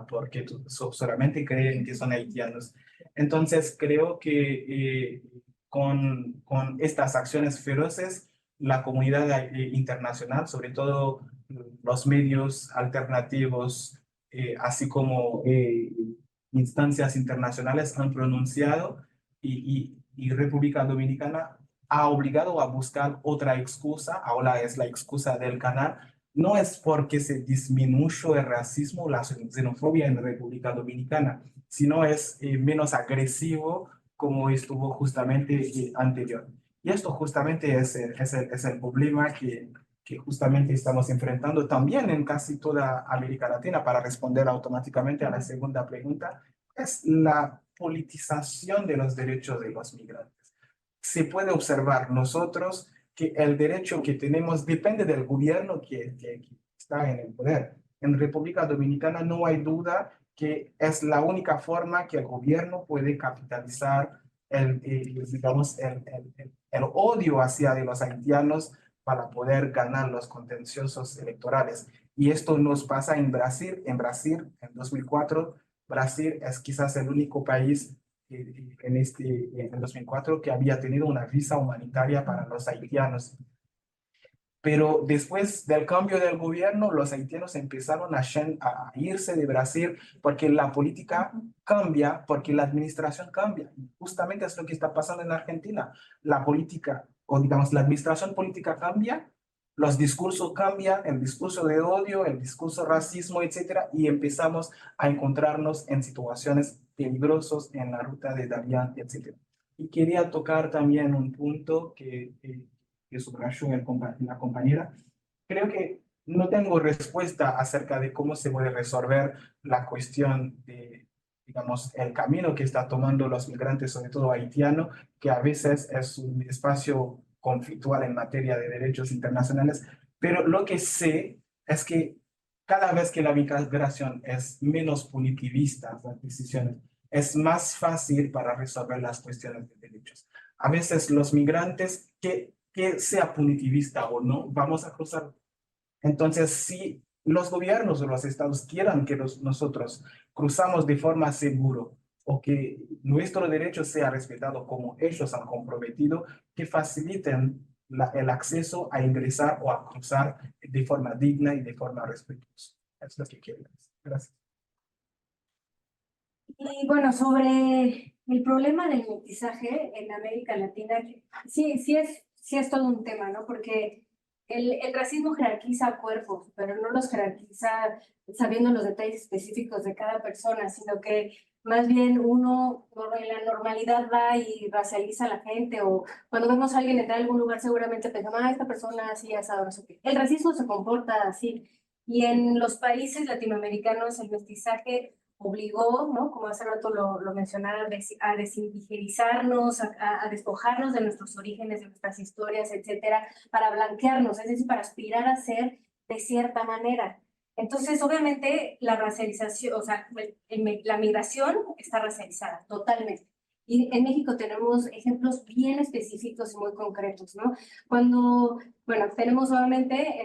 Speaker 4: porque solamente creen que son haitianos. Entonces creo que con estas acciones feroces, la comunidad internacional, sobre todo los medios alternativos, así como instancias internacionales han pronunciado y República Dominicana ha obligado a buscar otra excusa, ahora es la excusa del canal. No es porque se disminuyó el racismo, la xenofobia en República Dominicana, sino es menos agresivo como estuvo justamente anterior. Y esto justamente es el problema que justamente estamos enfrentando también en casi toda América Latina. Para responder automáticamente a la segunda pregunta, es la politización de los derechos de los migrantes. Se puede observar nosotros que el derecho que tenemos depende del gobierno que está en el poder. En República Dominicana no hay duda que es la única forma que el gobierno puede capitalizar digamos, el odio hacia los haitianos para poder ganar los contenciosos electorales. Y esto nos pasa en Brasil. En 2004, Brasil es quizás el único país en 2004 que había tenido una visa humanitaria para los haitianos. Pero después del cambio del gobierno, los haitianos empezaron a irse de Brasil porque la política cambia, porque la administración cambia. Justamente es lo que está pasando en Argentina. La política, o digamos, la administración política cambia los discursos cambian, el discurso de odio, el discurso racismo, etcétera, y empezamos a encontrarnos en situaciones peligrosas en la ruta de Darién, etcétera. Y quería tocar también un punto que subrayó la compañera. Creo que no tengo respuesta acerca de cómo se puede resolver la cuestión de, digamos, el camino que están tomando los migrantes, sobre todo haitianos, que a veces es un espacio conflictual en materia de derechos internacionales, pero lo que sé es que cada vez que la migración es menos punitivista, las decisiones, es más fácil para resolver las cuestiones de derechos. A veces los migrantes, que sea punitivista o no, vamos a cruzar. Entonces, si los gobiernos o los estados quieran que nosotros cruzamos de forma segura o que nuestro derecho sea respetado como ellos han comprometido, que faciliten el acceso a ingresar o a cruzar de forma digna y de forma respetuosa. Es lo que quiero decir. Gracias.
Speaker 5: Y bueno, sobre el problema del mestizaje en América Latina, sí es todo un tema, ¿no? Porque el racismo jerarquiza cuerpos, pero no los jerarquiza sabiendo los detalles específicos de cada persona, sino que más bien uno en la normalidad va y racializa a la gente, o cuando vemos a alguien entrar a algún lugar seguramente pensamos, esta persona así, asado, no sé qué. El racismo se comporta así. Y en los países latinoamericanos el mestizaje obligó, ¿no? Como hace rato lo mencionaba, a desindigerizarnos, a despojarnos de nuestros orígenes, de nuestras historias, etcétera, para blanquearnos, es decir, para aspirar a ser de cierta manera. Entonces, obviamente, la racialización, o sea, la migración está racializada, totalmente. Y en México tenemos ejemplos bien específicos y muy concretos, ¿no? Cuando, bueno, tenemos obviamente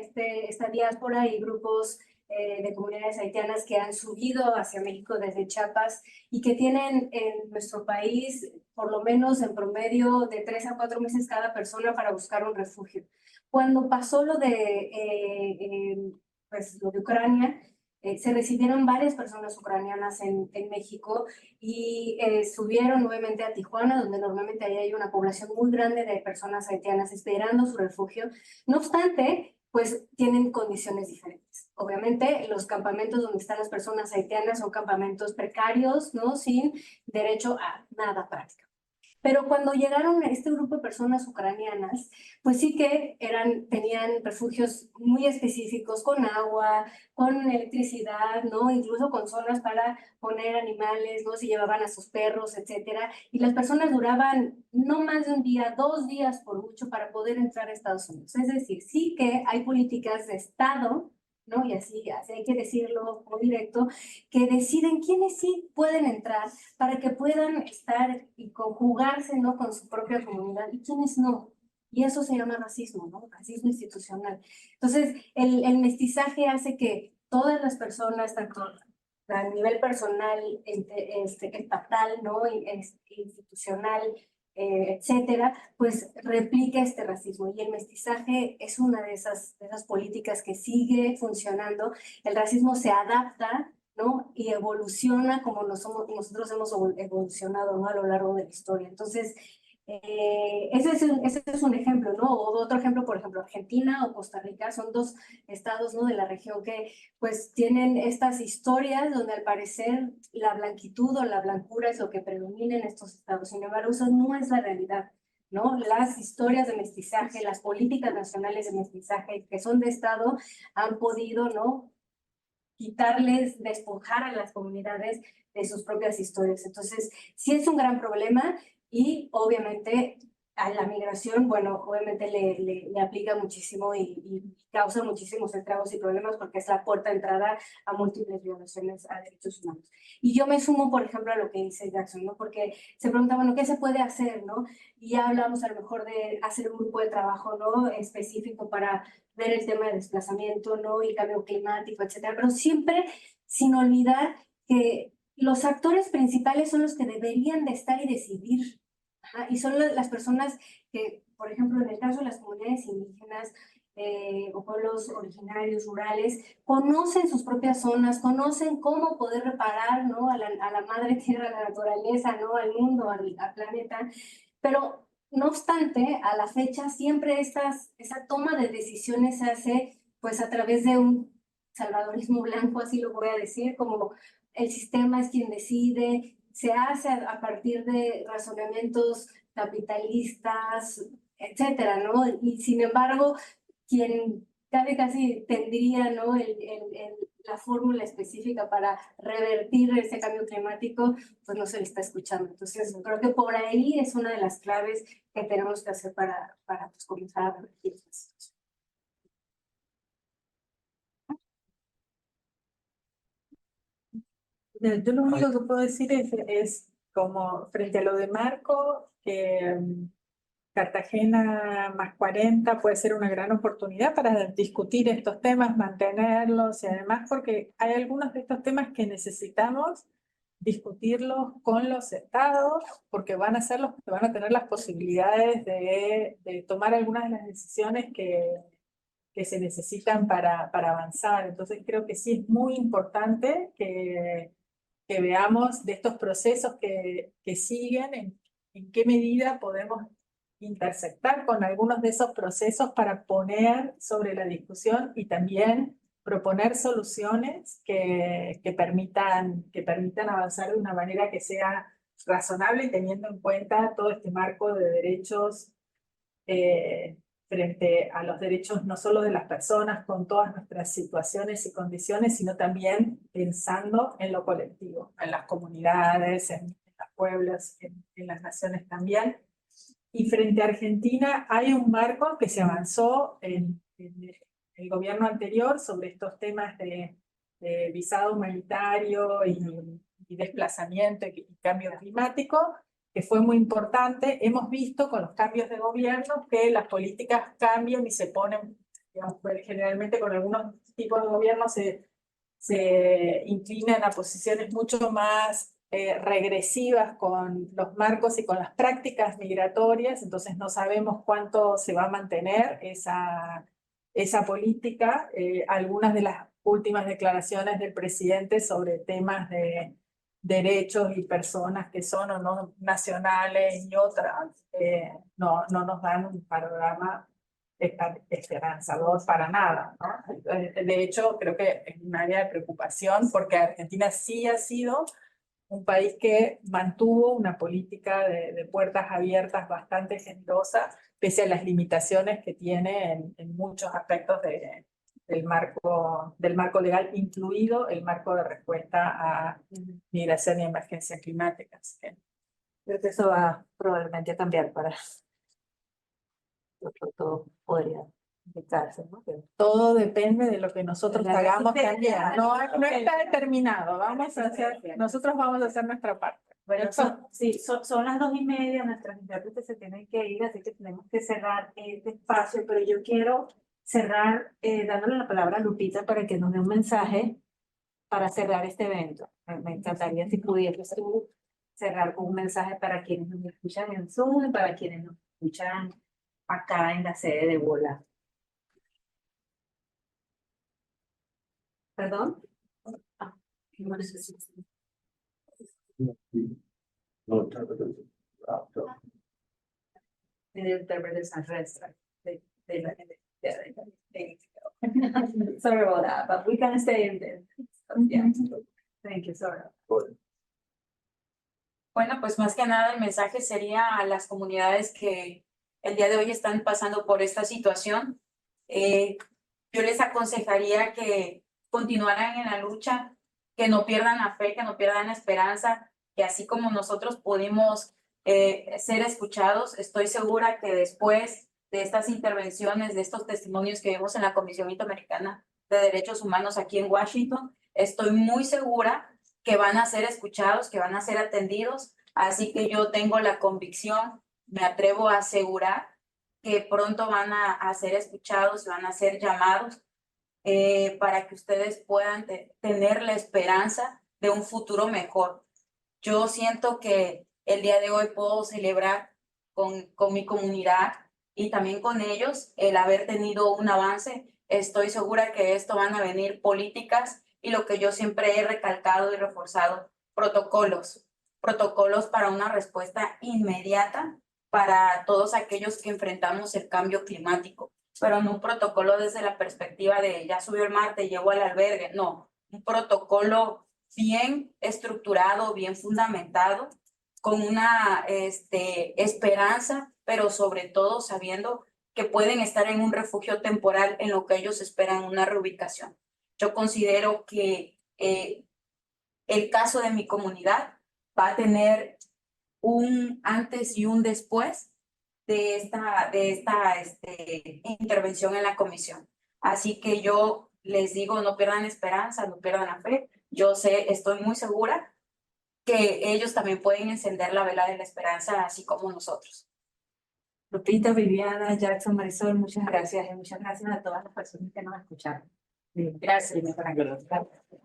Speaker 5: esta diáspora y grupos de comunidades haitianas que han subido hacia México desde Chiapas y que tienen en nuestro país por lo menos en promedio de 3 a 4 meses cada persona para buscar un refugio. Cuando pasó pues, lo de Ucrania, se recibieron varias personas ucranianas en México y subieron nuevamente a Tijuana, donde normalmente ahí hay una población muy grande de personas haitianas esperando su refugio. No obstante, pues tienen condiciones diferentes. Obviamente, los campamentos donde están las personas haitianas son campamentos precarios, ¿no? Sin derecho a nada práctico. Pero cuando llegaron a este grupo de personas ucranianas, pues sí que tenían refugios muy específicos con agua, con electricidad, ¿no? Incluso con zonas para poner animales, ¿no? Si llevaban a sus perros, etcétera. Y las personas duraban no más de un día, 2 días por mucho para poder entrar a Estados Unidos. Es decir, sí que hay políticas de Estado, ¿no? Y así hay que decirlo muy directo, que deciden quiénes sí pueden entrar para que puedan estar y conjugarse, ¿no? Con su propia comunidad y quiénes no. Y eso se llama racismo, ¿no? Racismo institucional. Entonces, el mestizaje hace que todas las personas, tanto a nivel personal, estatal, ¿no? Institucional, etcétera, pues replica este racismo. Y el mestizaje es una de esas políticas que sigue funcionando. El racismo se adapta, ¿no? Y evoluciona como nosotros hemos evolucionado, ¿no? A lo largo de la historia. Entonces, ese es un ejemplo, ¿no? O otro ejemplo, por ejemplo, Argentina o Costa Rica son 2 estados, ¿no? De la región que pues tienen estas historias donde al parecer la blanquitud o la blancura es lo que predomina en estos estados. Sin embargo, eso no es la realidad, ¿no? Las historias de mestizaje, las políticas nacionales de mestizaje que son de estado han podido, ¿no? Quitarles, despojar a las comunidades de sus propias historias. Entonces, sí es un gran problema y obviamente a la migración, bueno, obviamente le aplica muchísimo y causa muchísimos estragos y problemas porque es la puerta de entrada a múltiples violaciones a derechos humanos. Y yo me sumo, por ejemplo, a lo que dice Jackson, ¿no? Porque se pregunta, bueno, ¿qué se puede hacer, no? Y ya hablamos a lo mejor de hacer un grupo de trabajo, ¿no? Específico para ver el tema de desplazamiento, ¿no? Y cambio climático, etcétera, pero siempre sin olvidar que los actores principales son los que deberían de estar y decidir. Ajá, y son las personas que, por ejemplo, en el caso de las comunidades indígenas o pueblos originarios, rurales, conocen sus propias zonas, conocen cómo poder reparar, ¿no? A la madre tierra, a la naturaleza, ¿no? Al mundo, al planeta, pero no obstante, a la fecha siempre esa toma de decisiones se hace pues a través de un salvadorismo blanco, así lo voy a decir, como el sistema es quien decide, se hace a partir de razonamientos capitalistas, etcétera, ¿no? Y sin embargo, quien casi tendría, ¿no? La fórmula específica para revertir ese cambio climático, pues no se le está escuchando. Entonces, creo que por ahí es una de las claves que tenemos que hacer para pues, comenzar a revertir esta situación.
Speaker 2: Yo lo único que puedo decir es como frente a lo de Marco, Cartagena más 40 puede ser una gran oportunidad para discutir estos temas, mantenerlos y además porque hay algunos de estos temas que necesitamos discutirlos con los estados porque van a ser los que van a tener las posibilidades de tomar algunas de las decisiones que se necesitan para avanzar. Entonces creo que sí es muy importante que veamos de estos procesos que siguen, en qué medida podemos intersectar con algunos de esos procesos para poner sobre la discusión y también proponer soluciones que permitan avanzar de una manera que sea razonable y teniendo en cuenta todo este marco de derechos frente a los derechos no solo de las personas con todas nuestras situaciones y condiciones, sino también pensando en lo colectivo, en las comunidades, en los pueblos, en las naciones también. Y frente a Argentina hay un marco que se avanzó en el gobierno anterior sobre estos temas de visado humanitario y desplazamiento y cambio climático, que fue muy importante. Hemos visto con los cambios de gobierno que las políticas cambian y se ponen, digamos, generalmente con algunos tipos de gobierno se inclinan a posiciones mucho más regresivas con los marcos y con las prácticas migratorias, entonces no sabemos cuánto se va a mantener esa política. Algunas de las últimas declaraciones del presidente sobre temas de derechos y personas que son o no nacionales y otras, no nos dan un panorama esperanzador para nada, ¿no? De hecho, creo que es un área de preocupación porque Argentina sí ha sido un país que mantuvo una política de puertas abiertas bastante generosa, pese a las limitaciones que tiene en muchos aspectos del marco legal, incluido el marco de respuesta a migración y emergencias climáticas.
Speaker 1: Creo que eso va probablemente a cambiar para todo podría indicarse, ¿no?
Speaker 2: Todo depende de lo que nosotros
Speaker 1: La
Speaker 2: hagamos
Speaker 1: resistencia.
Speaker 2: cambiar. No está determinado. Nosotros vamos a hacer nuestra parte.
Speaker 1: Bueno, sí, son las 2:30, nuestras intérpretes se tienen que ir, así que tenemos que cerrar este espacio, pero yo quiero cerrar dándole la palabra a Lupita para que nos dé un mensaje para cerrar este evento. Me encantaría si pudieras tú cerrar con un mensaje para quienes nos escuchan en Zoom y para quienes nos escuchan acá en la sede de Bola. ¿Perdón? No necesito. The interpreters are rested. Sorry about that, but we can stay in there. Yeah. Thank you, sorry.
Speaker 3: Bueno, pues más que nada el mensaje sería a las comunidades que el día de hoy están pasando por esta situación. Yo les aconsejaría que continuaran en la lucha, que no pierdan la fe, que no pierdan la esperanza, que así como nosotros pudimos ser escuchados, estoy segura que después de estas intervenciones, de estos testimonios que vimos en la Comisión Interamericana de Derechos Humanos aquí en Washington, estoy muy segura que van a ser escuchados, que van a ser atendidos. Así que yo tengo la convicción, me atrevo a asegurar que pronto van a ser escuchados, van a ser llamados para que ustedes puedan tener la esperanza de un futuro mejor. Yo siento que el día de hoy puedo celebrar con mi comunidad y también con ellos el haber tenido un avance. Estoy segura que de esto van a venir políticas y lo que yo siempre he recalcado y reforzado, protocolos para una respuesta inmediata para todos aquellos que enfrentamos el cambio climático, pero no un protocolo desde la perspectiva de ya subió el mar, te llevo al albergue, no, un protocolo bien estructurado, bien fundamentado, con una esperanza, pero sobre todo sabiendo que pueden estar en un refugio temporal en lo que ellos esperan una reubicación. Yo considero que el caso de mi comunidad va a tener un antes y un después de esta intervención en la comisión. Así que yo les digo, no pierdan esperanza, no pierdan la fe. Yo estoy muy segura que ellos también pueden encender la vela de la esperanza, así como nosotros.
Speaker 1: Lupita, Viviana, Jackson, Marisol, muchas gracias y muchas gracias a todas las personas que nos escucharon.
Speaker 3: Gracias.
Speaker 1: Gracias.